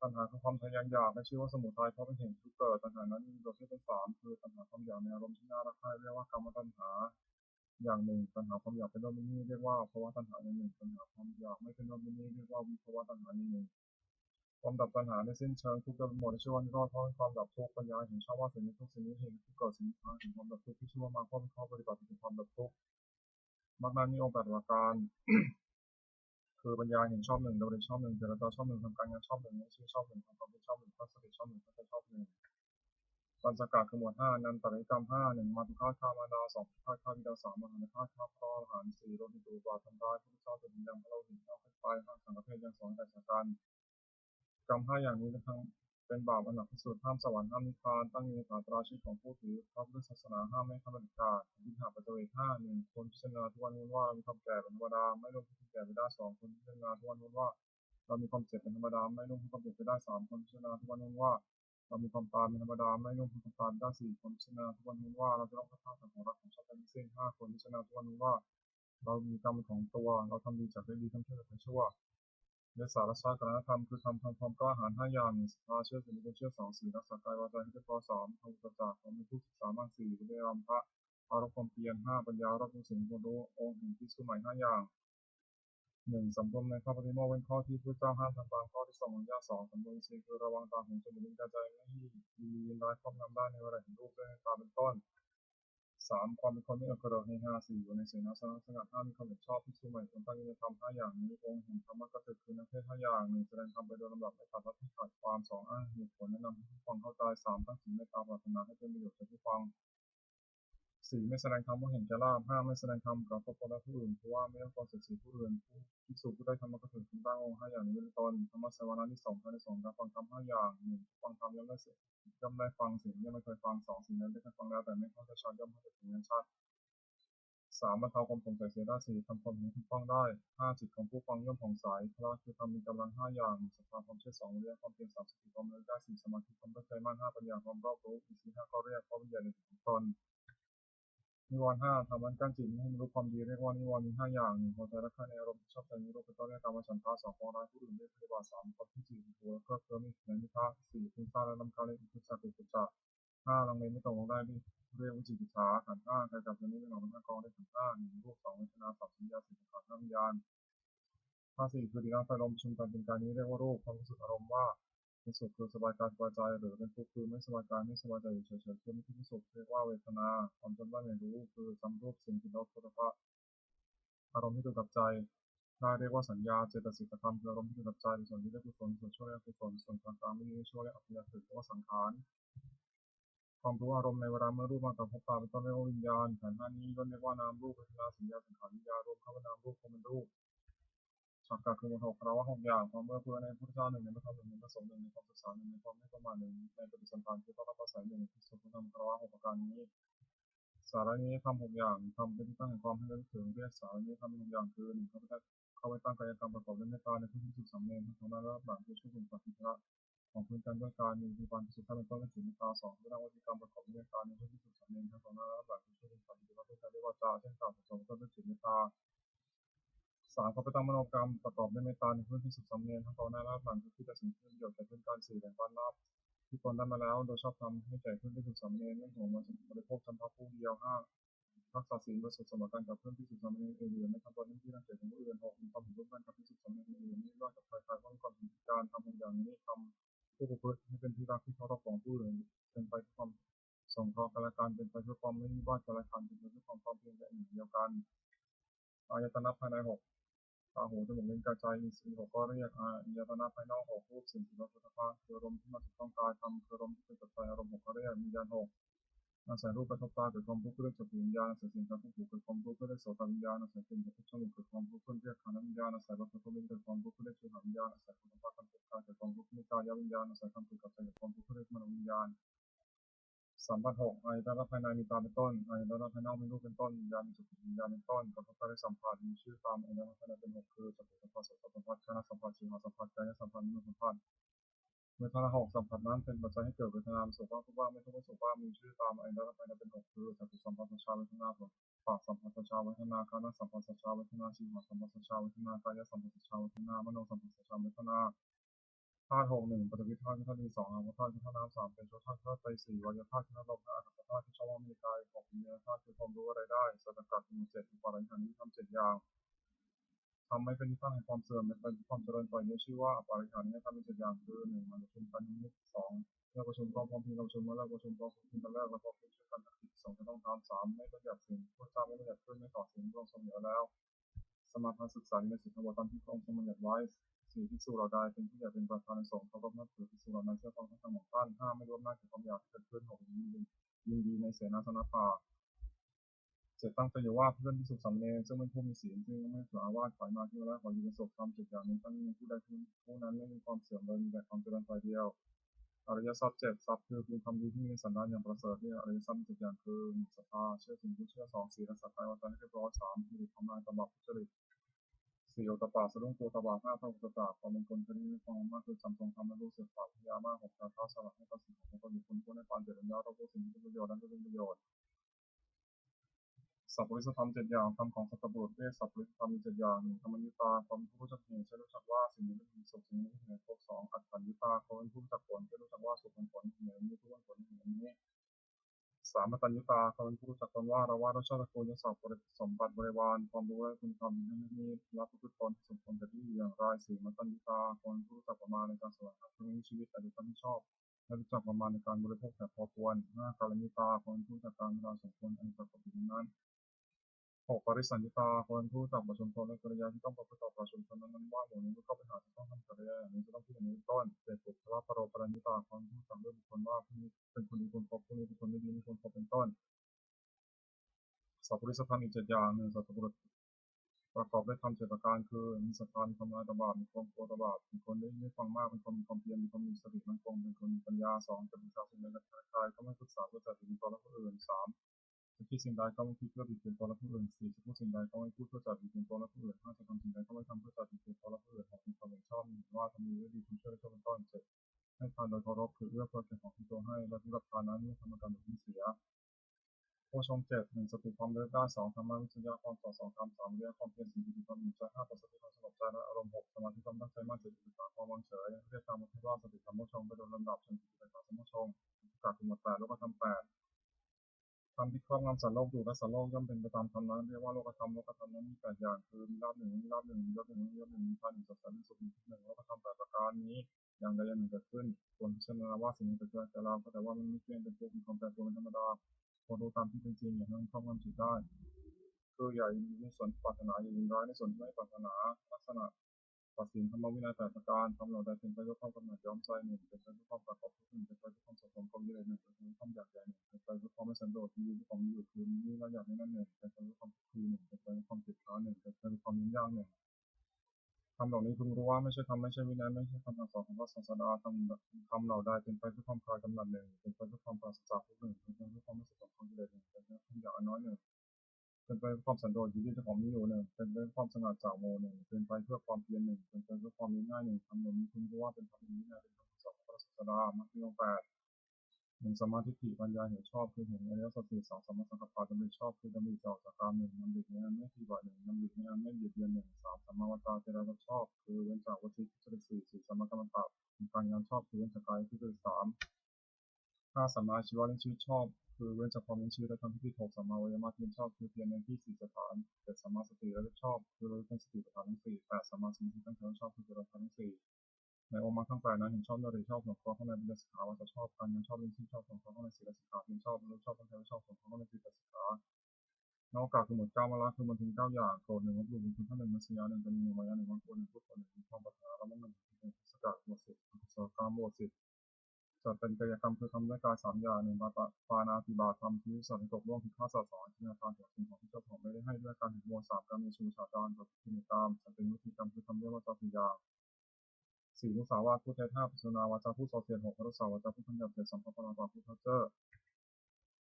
ปัญหาคือความทะยานอยากและชื่อว่าสมุทัยเพราะเป็นเหตุทุกข์เกิดปัญหานั้นมีประเภทเป็นสามคือปัญหาความอยากในอารมณ์ที่น่ารักใคร่เรียกว่ากรรมตัณหาอย่างหนึ่งปัญหาความอยากเป็นโนมินีเรียกว่าภวตัณหาอย่างหนึ่งปัญหาความอยากไม่เป็นโนมินีเรียกว่าวิภวตัณหาอย่างหนึ่งความดับปัญหาในสิ้นเชิงทุกข์โดยหมดชื่อว่านิโรธเพราะความดับทุกข์ปัญญาเห็นชอบว่าสิ่งนี้ทุกสิ่งนี้เห็นทุกเกิดสิ่งนี้ถึงความดับทุกข์ที่ชื่อว่ามรรคเพราะเป็นข้อปฏิบัติถึงความดับทุกข์มรรคนั้นมีองค์แปดประการคือปัญญาเห็นชอบหนึ่งดำริชอบหนึ่งเจริญชอบหนึ่งทำการงานชอบหนึ่งชื่อชอบหนึ่งทำความเป็นชอบหนึ่งตั้งสติชอบหนึ่งตั้งใจชอบหนึ่ง ปัญจกะคือหมวดห้านันตริกรรมห้าหนึ่งมาตุฆาตฆ่ามารดาสองฆ่าฆ่าบิดาสามมหาฆาตฆ่าพระอรหันต์สี่โลหิตอุบาททำร้ายพระพุทธเจ้าเป็นยังพระโลหิตเอาขึ้นไปห้าสังฆเพศยังสอนแต่จากการกรรมห้าอย่างนี้ทั้งเป็นบาปอันหนักที่สุดห้ามสวรรค์ห้ามนิพพานตั้งอยู่ในศาสตราชีพของผู้ถือพระพุทธศาสนาห้ามไม่ข้ามดิกาวิหารปัจเจกห้าหนึ่งคนพิจารณาทุกวันว่ามีความแก่เป็นธรรมดาไม่ลงที่แก่ไปได้สองคนพิจารณาทุกวันว่าเรามีความเจ็บเป็นธรรมดาไม่ลงที่ความเจ็บไปได้สามคนพิจารณาทุกวันว่าเรามีความตายเป็นธรรมดาไม่ลงที่ความตายได้สี่คนพิจารณาทุกวันว่าเราจะต้องพัฒนาของรักของชาติเป็นสิ้นห้าคนพิจารณาทุกวันว่าเรามีกรรมของตัวเราทำดีจากได้ดีทำชั่วจากได้ชั่วในสารชาติการธรรมคือทำความกล้าหาญห้าอย่างศรัทธาเชื่อถือมีคนเชื่อสองสี่รักษากายวาจาให้เป็นข้อสามทำอุปจารของมีผู้ศึกษามากสี่วิริยมพระอารมณ์ความเพียรห้าปัญญารอบรู้สิ่งคนรู้องค์แห่งที่สุใหม่ห้าอย่างหนึ่งสำรวมในข้อปฏิโมกข์เป็นข้อที่พระเจ้าห้ามทำตามข้อที่สองอนุญาตสองสำรวมสี่คือระวังตาหูจมูกลิ้นกายใจไม่ให้มียินร้ายครอบงำได้ในเวลาเห็นรูปด้วยตาเป็นต้นสามความเป็นคนไม่เอากระโดดในห้าสี่อยู่ในเสนาสนะสงัดห้ามีความเห็นชอบที่สุใหม่คนตั้งใจทำห้าอย่างนี้องค์แห่งธรรมะกถึกคือนักเทศห้าอย่างหนึ่งแสดงธรรมไปโดยลำดับไม่ตัดและไม่ขาดความสองอ้างเหตุผลแนะนำให้ผู้ฟังเข้าใจสามตั้งสิ่งในตาปรารถนาให้เป็นประโยชน์แก่ผู้ฟังสี่ไม่แสดงธรรมว่าเห็นแก่ลาภห้าไม่แสดงธรรมกับครอบครัวและผู้อื่นเพราะว่าไม่ต้องการเสียดสีผู้อื่นผู้ภิกษุผู้ได้ธรรมะกถึกคุณตั้งองค์ห้าอย่างนี้เป็นต้นธรรมะสวนาที่สองการในสองการฟังธรรมห้าอย่างหนึ่งฟังธรรมย่อมได้เสียย่อมได้ฟังสิ่งที่ไม่เคยฟังสองสิ่งนั้นได้เคยฟังแล้วแต่ไม่เข้าใจชัดย่อมเข้าใจถึงนั้นชัด 3. บรรเทาความสงสัยเสียได้ 4. ทำความเห็นถูกต้องได้ 5. จิตของผู้ฟังย่อมผ่องใส พละคือธรรมมีกำลัง 5 อย่าง 1. ศรัทธาความเชื่อ 2. วิริยะความเพียร 3. สติความระลึกได้ 4. สมาธิความตั้งใจมั่น 5. ปัญญาความรอบรู้ อินทรีย์ 5. ข้อแรกข้อวิญญาณในของตนนิวรณ์ 5. ทำอันกั้นจิตไม่ให้มันรู้ความดีเรียกว่านิวรณ์มี 5 อย่าง 1. พอใจรักใคร่ในอารมณ์ที่ชอบใจมีรูปเป็นต้นเรียกกามฉันทะ 2. ปองร้ายผู้อื่นเรียกพยาบาท 3. ความที่4หัวเคลิ้มในมิทะ 4. ฟุ้งซ่านและรำคาญเรียกอุทธัจจะ กุกุจจะ 5. ลังเลไม่ตรงลงได้เรียกวิจิกิจฉา ขันธ์ 5. ใครจับตัวนี้ไม่หนอกเป็น5 กองได้ขันธ์ 5. 1. รูป 2. เวทนา 3. สัญญา 4. สังขาร 5. วิญญาณ 4. คือดินน้ำไฟลมประชุมกันเป็นกายนี้เรียกว่ารูปความรู้สึกอารมณ์ว่าเป็นสุขคือสบายกายสบายใจหรือเป็นทุกข์คือไม่สบายกายไม่สบายใจเฉยๆคือไม่ทุกข์ไม่สุขเรียกว่าเวทนาความจำได้เรียนรู้คือจำรูปสิ่งที่เราโผฏฐัพพะอารมณ์ที่เกิดกับใจได้เรียกว่าสัญญาเจตสิกธรรมคืออารมณ์ที่เกิดกับใจส่วนที่เรียกกุศลส่วนชั่วเรียกกุศลส่วนกลางๆไม่มีชั่วเรียกอภิญญาคือเรียกว่าสังขารความรู้อารมณ์ในเวลาเมื่อรูปมากระทบตาเป็นต้นเรียกว่าวิญญาณขันธ์ 5นี้ย่อมเรียกว่านามรูปเวทนาสัญญาสังขารวิญญาณรวมเข้าเป็นนามรูปคงเป็นรูปสังกัดคือมัน6เราว่า6อย่างความเมื่อเพื่อในพุทธเจ้า1ในพระธรรม1ในพระสงฆ์1ในความศึกษา1ในความไม่ประมาท1ในปฏิสัมพันธ์คือต้องรับอาศัย1ที่สุดของธรรมเราว่า6ประการนี้สาระนี้ทำ6อย่างทำเป็นที่ตั้งแห่งความให้เลิกถึงเรียกสาระนี้ทำ6อย่างคือ1เข้าไปตั้งกายกรรมประกอบด้วยเมตตาในพื้นที่สุดสำเร็จทั้งนั้นและหลังคือช่วยถึงปฏิภะของพื้นกันด้วยการมีความพิสุทธิ์เป็นต้นและถึงเมตตา2ด้วยนวัตกรรมประกอบด้วยเมตตาในพื้นที่สุดสำเร็จทั้งนั้นและหลังคือช่วยถึงปฏิภะด้วยการเรียกว่าจาเช่นกล่าวประสงค์ต้นและถึงเมตตา3. เขาไปตั้งมโนกรรมประกอบด้วยเมตตาในพื้นที่สุดสำเนียงทั้งตอนหน้าและหลังที่จะสิ่งที่ประโยชน์แก่เพื่อนการ4แบ่งปันลาภที่ตนได้มาแล้วโดยชอบทำให้แก่เพื่อนที่สุดสำเนียงไม่ห่วงมาบริโภคจำพาะผู้เดียว5รักษาศีลบริสุทธิ์เสมอกันกับเพื่อนที่สุดสำเนียงอื่นๆไม่ทำตัวนี้ที่น่าเกลียดของผู้อื่น6มีความเห็นร่วมกันกับที่สุดสำเนียงอื่นๆไม่ว่ากับใครๆเพราะมีความเห็นการทำอย่างนี้ทำผู้ประพฤติให้เป็นที่รักที่เคารพของผู้อื่นเป็นไปเพื่อความสงเคราะห์กันและกันเป็นไปเพื่อความไม่วิวาทกันและกันเป็นไปเพื่อความพร้อมเพรียงและหนึ่งเดียวกันอายตนะภายใน6ตาหูจมูกลิ้นกายใจมีสี่6ก็เรียกอายตนะภายนอก6รูปสิ่งที่เราพุทธภาคืออารมณ์ที่มาถูกต้องกายทำคืออารมณ์ที่เป็นปัจจัยอารมณ์6ก็เรียกวิญญาณ6อาศัยรูปกระทบตาเกิดความทุกข์เรียกจักรวิญญาณอาศัยเสียงกระทบหูเกิดความทุกข์เรียกโสตวิญญาณอาศัยกลิ่นกระทบจมูกเกิดความทุกข์เรียกฆานวิญญาณอาศัยรสกระทบลิ้นเกิดความทุกข์เรียกชิวหวิญญาณอาศัยโผฏฐัพพะกระทบกายเกิดความทุกข์นิกายวิญญาณอาศัยความเกิดกับใจเกิดความทุกข์เรียกมโนวิญญาณสัมผัส6อายตนะภายในมีตาเป็นต้นอายตนะภายนอกมีรูปเป็นต้นวิญญาณมีจักรวิญญาณเป็นต้นกระทบกันได้สัมผัสมีชื่อตามอายตนะภายในเป็น6คือจักขุสัมผัสโสตสัมผัสฆานสัมผัสชิวหสัมผัสกายสัมผัสมโนสัมผัสเวทนา6สัมผัสนั้นเป็นปัจจัยให้เกิดเวทนาสุขบ้างทุกบ้างไม่ทุกข์ไม่สุขบ้างมีชื่อตามอายตนะภายในเป็น6คือจักขุสัมผัสสัญชาเวทนาปากสัมผัสสัญชาเวทนาฆานสัมผัสสัญชาเวทนาชิวหสัมผัสสัญชาเวทนากายสัมผัสสัญชาเวทนามโนสัมผัสสัญชาเวทนาธาตุ6 1ปฐวีธาตุธาตุดิน2อาโมธาตุธาตุน้ำ3เป็นโชติธาตุธาตุไฟ4วายธาตุธาตุลมธาตุอากาศธาตุที่ช่องว่างมีกาย6วิญญาณธาตุคือความรู้อะไรได้สัจจกัดมี7อุปาทิฐานนี้ทำ7อย่างทำให้เป็นที่ตั้งแห่งความเสื่อมเป็นความเจริญต่อนี้ชื่อว่าอปาริฐานนี้ทำเป็น7อย่างคือ1มันประชุมกันนิด2เลิกประชุมก็พร้อมพิงประชุมเมื่อเลิกประชุมก็พร้อมพิงกันเลิกและพร้อมพิงช่วยกันผิด2จะต้องทำ3ไม่ประหยัดสิ่งพูดจาไม่ประหยัดขึ้นไม่ต่อสิ่งรวมเสมอแล้วสมาทานศึกษาในสิ่งทั้งหมดตามที่พระองค์ทรงบัญญัติไว้4ภิกษุเราได้เป็นผู้ใหญ่เป็นประธานในสงฆ์เขาก็นับถือภิกษุเหล่านั้นเชื่อฟังทั้งของท่าน5ไม่ร่วมหน้าเกี่ยวกับอย่างที่เกิดขึ้น6ยินดีในเสนาสนะป่า7ตั้งใจอยู่ว่าเพื่อนที่สุขสำเนียงซึ่งเป็นผู้มีศีลซึ่งไม่ถืออาวาสฝ่ายมาที่แล้วขออยู่เป็นสุขทำ7อย่างนี้ตั้งผู้ใดผู้นั้นไม่มีความเสื่อมเลยมีแต่ความเจริญฝ่ายเดียวอริยทรัพย์7ทรัพย์คือความดีที่มีสันดานอย่างประเสริฐเนี่ยอริยทรัพย์7อย่างคือ1ศรัทธาเชื่อถึงผู้เชื่อ2ศีลสัตย์ใจวาจาให้เรียบร้อย3มีทำลายตบะทุจริต4โอตปาสะดุ้งตัวตบะ5พระอุตตะความเป็นคนชนิดนี้ความมากคือสัมทรงธรรมและรู้สึกฝ่ายพยามาก6การท้าสละให้ประสิทธิ์ของคนอยู่คนในความเจริญยาวเราผู้สิ่งที่เป็นประโยชน์นั้นก็เป็นประโยชน์สัพพุริสธรรม7อย่างธรรมของสัตบุรุษเรียกสัพพุริสธรรม7อย่างธรรมยุตาความรู้จักเหตุใช้รู้จักว่าสิ่งนี้ไม่มีสุขสิ่งนี้ไม่มีทุกข์2อัตถัญญุตาความรู้จักผลใช้รู้จักว่าสุขเป็นผลเหนือนี้ทุกข์เป็นผลเหนือนี้3อัตตัญญุตาความรู้จักตนว่าเราว่าเราชอบตระกูลยศสมบัติบริวารความรู้และคุณธรรมที่ไม่มีรับประพฤติตนสมควรกับที่อย่างไร4มัตตัญญุตาความรู้จักประมาณในการแสวงหาคุณชีวิตแต่ดูความชอบและรู้จักประมาณในการบริโภคแบบพอควร5กาลนิตาความรู้จักการเวลาสมควรอันประกอบอยู่นั้น6ปริสัญญุตาคนผู้จักประชุมชนและกริยาที่ต้องประพฤติต่อประชุมชนนั้นว่าหมู่นี้เข้าไปหาจะต้องทำกริยาอย่างนี้จะต้องพูดอย่างนี้ต้น7ปุถุชปโรปรัญญุตาคนผู้จักด้วยบุคคลว่าผู้นี้เป็นคนดีคนพบผู้นี้เป็นคนไม่ดีไม่ควรพบเป็นต้นสัพพุริสธรรมอีก7อย่าง1สัตบุรุษประกอบด้วยธรรม7ประการคือมีศรัทธามีความละบาปมีความกลัวบาปเป็นคนไม่ฟังมากเป็นคนมีความเพียรมีความมีสติมั่นคงเป็นคนมีปัญญา2จะมีสาสิ่งใดในกายก็ไม่ปรึกษาเพื่อจัดถึงตนและผู้อื่น3จะ คิดสิ่งใดก็ไม่คิดเพื่อบิดเบือนตนและผู้อื่น 4. จะพูดสิ่งใดก็ไม่พูดเพื่อจัดบิดเบือนตนและผู้อื่น 5. จะทำสิ่งใดก็ไม่ทำเพื่อจัดบิดเบือนตนและผู้อื่น 6. มีความเห็นชอบมีเห็นว่าทำดีด้วยดีคุณช่วยและช่วยเป็นต้น 7. ให้ทานโดยเคารพคือเอื้อเฟื้อแก่ของที่ตัวให้และผู้รับทานนั้นไม่ทำการหนุนเสียโอชง 7. 1. สติความเลิศได้ 2. ธรรมะวิจยะความต่อ 2. ธรรม 3. วิริยะความเพียร 4. ปิติความอิ่มใจ 5. ปัสสัทธิความสงบใจและอารมณ์ 6. สมาธิความตั้งใจมั่น 7. อุเบกขาความวางเฉยเรียกตามที่ว่าสติธรรมโมชงไปโดยลำดับจนถึงอุเบกขาสมโมชงประกาศถึงหมวด 8 โลกธรรม 8ธรรมที่ครอบงำสัตว์โลกอยู่และสัตว์โลกย่อมเป็นไปตามธรรมนั้นเรียกว่าโลกธรรม โลกธรรมนั้นมี 8 อย่างคือมีลาภ 1 มีลาภ 1 มียศ 1 มียศ 1 มีทาน 1 สัจจะ 1 สุข 1 ทุกข์ 1 โลกธรรม 8 ประการนี้อย่างใดอย่างหนึ่งเกิดขึ้นควรพิจารณาว่าสิ่งนี้เกิดขึ้นแต่เราแต่ว่ามันไม่เที่ยงเป็นทุกข์มีความแปรปรวนเป็นธรรมดาควรรู้ตามที่เป็นจริงอย่าให้มันครอบงำจิตได้คืออย่ายินดีในส่วนปรารถนาอย่ายินร้ายในส่วนที่ไม่ปรารถนาลักษณะตัดสินธรรมวินัย 8 ประการทำเราได้เป็นไปด้วยความกำหนัดย้อมใจ 1 เป็นไปด้วยความประกอบทุกข์ 1 เป็นไปด้วยความสะสมความยินดี 1 เป็นไปด้วยความอยากใหญ่ 1 เป็นไปด้วยความไม่สันโดษมีด้วยความมีอยู่คือมีและอยากในนั้น 1 เป็นไปด้วยความทุกข์ 1 เป็นไปด้วยความติดค้าง 1 เป็นไปด้วยความยุ่งยาก 1คำเหล่านี้พึงรู้ว่าไม่ใช่ธรรมไม่ใช่วินัยไม่ใช่คำสั่งสอนของพระศาสดาคำเหล่าใดเป็นไปด้วยความคลายกำหนัด 1 เป็นไปด้วยความปราศจากทุกข์ 1 เป็นไปด้วยความไม่สะสมความยินดี 1 เป็นไปด้วยความอยากน้อย 1เป็นไปด้วยความสันโดษยินดีเจ้าของมีอยู่ 1 เป็นไปด้วยความสงัดจากโม 1 เป็นไปเพื่อความเพียร 1 เป็นไปด้วยความง่าย 1 คำเหล่านี้พึงรู้ว่าเป็นธรรมวินัยเป็นคำสอนของพระศาสดามรรคมีองค์ 8 1 สัมมาทิฏฐิปัญญาเห็นชอบคือเห็นอริยสัจ 4 2 สัมมาสังกัปปะดำริชอบคือดำริออกจากกาม 1 ดำริในอันไม่ปฏิบัติ 1 ดำริในอันไม่เบียดเบียน 1 3 สัมมาวาจาเจริญชอบคือเว้นจากวจีทุจริต 4 4 สัมมากัมมันตะการงานชอบคือเว้นจากกายทุจริต 3 5 สัมมาชีวะเลี้ยงชีวิตชอบคือเว้นจากความเลี้ยงชีวิตและทำพิธี 6 สัมมาวายามะเพียรชอบคือเพียรในที่ 4 สถาน 7 สัมมาสติระลึกชอบคือระลึกในสติปัฏฐานทั้ง 4 8 สัมมาสมาธิตั้งใจชอบคือระลึกทั้ง 4ในองค์มรรคทั้ง 8 นั้นเห็นชอบนริชอบสงเคราะห์ข้างในบุญสิกขาวัตชอบการเงินชอบเลี้ยงชีพชอบสงเคราะห์ข้างในศีลสิกขาเพียรชอบระลึกชอบตั้งใจชอบสงเคราะห์ข้างในศีลสิกขานอกจากคือหมวด 9 มาละคือมันถึง 9 อย่างโกรธ 1 ลบหลู่ 1 คุณท่าน 1 มัสยา 1 ตนี 1 มายา 1 วางโกรธ 1 พูดโกรธ 1 มีความปรารถนาละมุ่ง 1 เป็นสกัดหมวด 10 กุศลกรรมหมวด 10จัดเป็นกายกรรมคือทำด้วยกาย 3 อย่าง 1 ปาณาติบาตทำที่สัตว์ตกล่วงผิดฆ่าสัตว์ 2 จินตนาการถึงสิ่งของที่เจ้าของไม่ได้ให้ด้วยการผิดมวล 3 การมีชูชาดานโดยพิธีกรรมจัดเป็นวิธีกรรมคือทำด้วยวาจา 4 อย่าง 4 มุสาวาทพูดเท็จ 5 ปิศนาวาจาพูดส่อเสียด 6 พรุษาวาจาพูดคำหยาบ 7 สัมภปราวาพูดเพ้อเจ้อ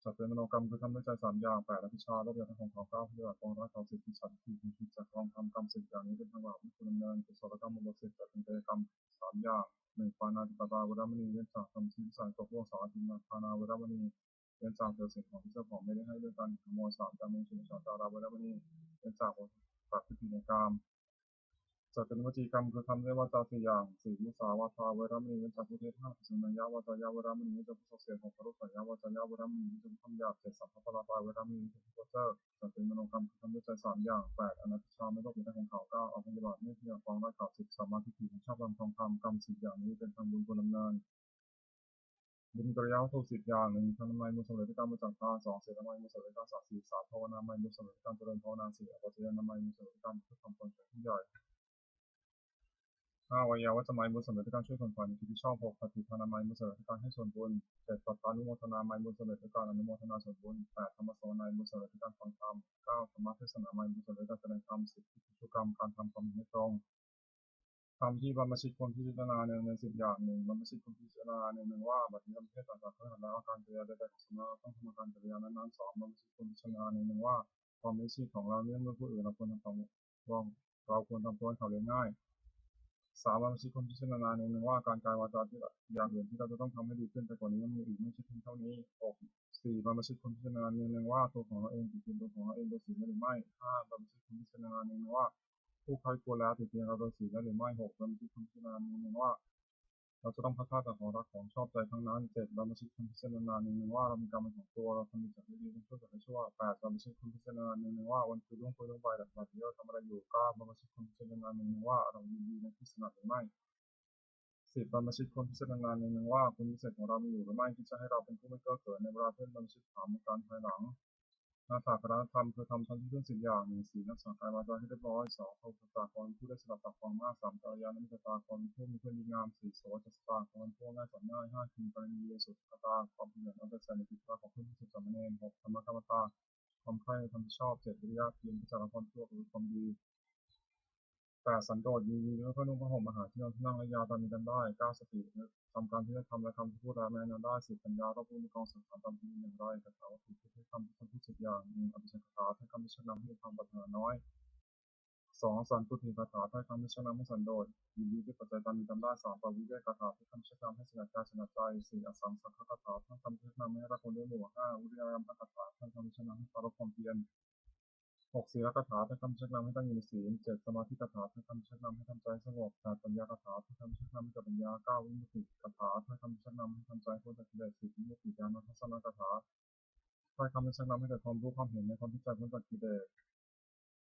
จัดเป็นมโนกรรมคือทำด้วยใจ 3 อย่าง 8 อภิชาลบยาทั้งของเขา 9 พยาบาทกองรักเขา 10 พิชันทีคิดจากกองทำกรรม 10 อย่างนี้เป็นจังหวะไม่ควรดำเนินกุศลกรรมบท 10จัดเป็นกายกรรม 3 อย่าง 1 ปาณาติปาตาเวรมณีเว้นจากทำที่วิสัยตกล่วง 2 อธินาทานาเวรมณีเว้นจากเกิดสิ่งของที่เจ้าของไม่ได้ให้ด้วยกันขโมย 3 การมีชูชาดาเวรมณีเว้นจากตัดพิธีในกรรมจัดเป็นวจีกรรมคือทำด้วยวาจา 4 อย่าง 4 มุสาวาทาเวรมณีเว้นจากผู้เท็จ 5 ปิศนายาวาจายาเวรมณีเว้นจากผู้ส่อเสียด 6 พรุษายาวาจายาเวรมณีเว้นจากผู้คำหยาบ 7 สัมภปราวาเวรมณีเว้นจากผู้เพ้อเจ้อจัดเป็นมโนกรรมคือทำด้วยใจ 3 อย่าง 8 อนัตติชาไม่ลบหลู่ในของเขา 9 อภัยบาทไม่เที่ยวฟองได้ข่าว 10 สัมมาทิฏฐิชอบทองคำกรรม 10 อย่างนี้เป็นทางบุญควรดำเนินบุญกริยาวัตถุ 10 อย่าง 1 ทำนามัยมุสลิมการมุจักตา 2 เสนามัยมุสลิมการสักดิ์ 3 ภาวนามัยมุสลิมการเจริญภาวนา 4 อปัจจยนามัยมุสลิมการเพื่อทำตนเป็นผู้ใหญ่5 วัยวัจมัยมุสลิมการช่วยคนฝ่ายในที่ชอบ 6 ปฏิภาณามัยมุสลิมการให้ส่วนบุญ 7 ปัตตานุโมทนามัยมุสลิมการอนุโมทนาส่วนบุญ 8 ธรรมสวนัยมุสลิมการฟังธรรม 9 ธรรมเทศนามัยมุสลิมการแสดงธรรม 10 กิจกรรมการทำความเห็นให้ตรงทำที่บรรพชิตคนพิจารณาใน10 อย่าง 1 บรรพชิตคนพิจารณาในว่าบัดนี้ประเทศต่างๆเพื่อหันแล้วการกริยาใดๆของสมณะต้องทำการกริยานั้นๆ 2 บรรพชิตคนพิจารณาในว่าความเป็นชีพของเราเนี่ยเมื่อผู้อื่นเราควรทำตัวเราควรทำตัวให้เขาเรียนง่าย3 บรรพชิตคนพิจารณาในว่าการกายวาจาที่อย่างอื่นที่เราจะต้องทำให้ดีขึ้นแต่กว่านี้ยังมีอีกไม่ใช่เพียงเท่านี้ 6 4 บรรพชิตคนพิจารณาในว่าตัวของเราเองติดเตียนตัวของเราเองโดยศีลหรือไม่ 5 บรรพชิตคนพิจารณาในว่าผู้ใครควรแล้วติดเตียนเราโดยศีลหรือไม่ 6 บรรพชิตคนพิจารณาในว่าเราจะต้องพัฒนาแต่ของรักของชอบใจทั้งนั้น 7 บรรพชิตคนพิจารณาในว่าเรามีกรรมเป็นของตัวเราทำดีจากที่ดีชั่วจากที่ชั่ว 8 บรรพชิตคนพิจารณาในว่าวันคือล่วงไปแต่ปัจจุบันทำอะไรอยู่ 9 บรรพชิตคนพิจารณาในว่าเรายินดีในที่สนับหรือไม่10 บรรพชิตคนพิจารณาในว่าคุณวิเศษของเรามีอยู่หรือไม่ที่จะให้เราเป็นผู้ไม่เก้อเขินในเวลาเพื่อนบรรพชิตถามการภายหลังนาถาคณธรรมคือทำชั้นที่เรื่อง10 อย่าง 1 4 รักษากายวาจาให้เรียบร้อย 2 เข้าตากรผู้ได้สดับตักฟังมาก 3 กัลยาณมิตรตากรผู้มีเพื่อนดีงาม 4 โสจัสตากรผู้ง่ายสอนง่าย 5 คิงกรณีเยสุตตาความเพียรเอาใจใส่ในกิจการของเพื่อนที่สุดสามเณร 6 ธรรมกรรมตาความใคร่ทำที่ชอบ 7 วิริยะเพียรพิจารณาความชั่วหรือความดี8 สันโดษยินดีด้วยเพื่อนนุ่งผ้าห่มอาหารที่นอนที่นั่งและยาตามมีกันได้ 9 สติทำการที่จะทำและคำที่พูดและแม้นั้นได้ 10 ปัญญารอบรู้ในกองสังขารตามที่มีอย่างไรคาถาวัตถุที่ทำที่ 10อย่าง1อภิเษกคาถาถ้อยคำที่ชักนำให้มีความปรารถนาน้อย2สันตุถีคาถาถ้อยคำที่ชักนำให้สันโดษยินดีด้วยปัจจัยตามมีตามได้3ปวิเวกคาถาถ้อยคำที่ชักนำให้สงัดกายสงัดใจ4อสังสังฆคาถาถ้อยคำที่ชักนำให้รักคนด้วยหมู่5วิริยมคาถาถ้อยคำที่ชักนำให้ปารภความเพียร6ศีลคาถาถ้อยคำที่ชักนำให้ตั้งอยู่ในศีล7สมาธิคาถาถ้อยคำที่ชักนำให้ทำใจสงบ8ปัญญาคาถาถ้อยคำที่ชักนำให้เกิดปัญญา9วิมุตติคาถาถ้อยคำที่ชักนำให้ทำใจพ้นจากกิเลส10วิมุตติญาณทัศนคาถาถ้อยคำที่ชักนำให้เกิดความรู้ความเห็นในความที่ใจพ้นจากกิเลส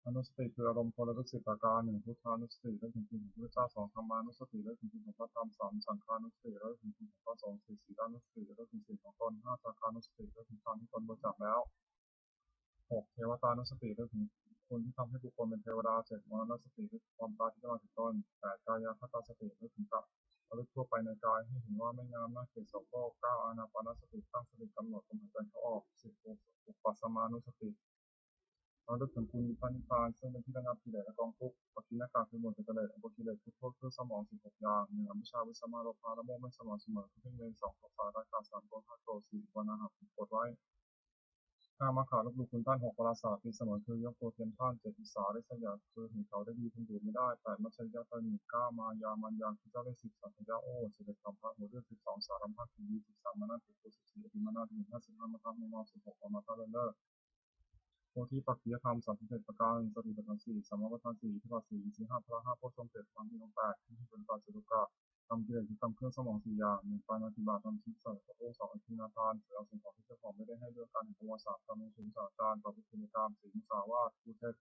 อนุสติคืออารมณ์พลระลึก10ประการ1พุทธานุสติและถึงคุณของพระเจ้า2ธรรมานุสติและถึงคุณของพระธรรม3สังฆานุสติและถึงคุณของพระสงฆ์4ศีลานุสติและถึงศีลของตน5จาคานุสติและถึงทานที่ตนบริจาคแล้ว6เทวตานุสติและถึงคุณที่ทำให้บุคคลเป็นเทวดา7มรณสติและความตายที่จะมาถึงตน8กายคตาสติและถึงกะระลึกทั่วไปในกายให้เห็นว่าไม่งามน่าเกลียดโสโครก9อานาปานสติตั้งสติกำหนดลมหายใจเข้าออก10อุปัสสมานุสติเราลึกถึงคุณพระนิพพานซึ่งเป็นที่ระงับกิเลสและกองทุกข์ปกิณกะคือหมดจากกิเลสอุปกิเลสคือโทษเพื่อสมอง16อย่าง1อวิชชาวิสมาโลภะละโมบไม่สม่ำเสมอคือเพ่งเล็ง2โทสะราคะ3โกรธ5โกรธ4วานาหะกดไว้5มัคคะลบหลู่คุณท่าน6ปราศาสตร์ที่เสมอคือยกตัวเทียมท่าน7อิสาได้สยามคือเห็นเขาได้ดีคุณดูไม่ได้8มัชยะตานิ9มายามันยังคือเจ้าได้10สัพพยาโอ11สัมภะหัวเรื่อง12สารัมภะคือ23มนาติคือ14อภิมานาติ55มัคคะไม่มอบ16อมตะเลิศโพธิปักขิยธรรม31ประการสติปัฏฐาน4สัมมาปัฏฐาน4อิทธิบาท4อินทรีย์5พละ5โพชฌงค์7ธรรมที่องค์8ที่เป็นปัจจุกะทำกิเลสคือกรรมเครื่องสมอง4อย่าง1ปาณาติบาตทำชิดสัตว์2อธินาทานเสือสิ่งของที่เจ้าของไม่ได้ให้ด้วยการแห่งประวัติศาสตร์ทำในชุมสาการต่อพิธีกรรมศีลมุสาวาทอุเทศ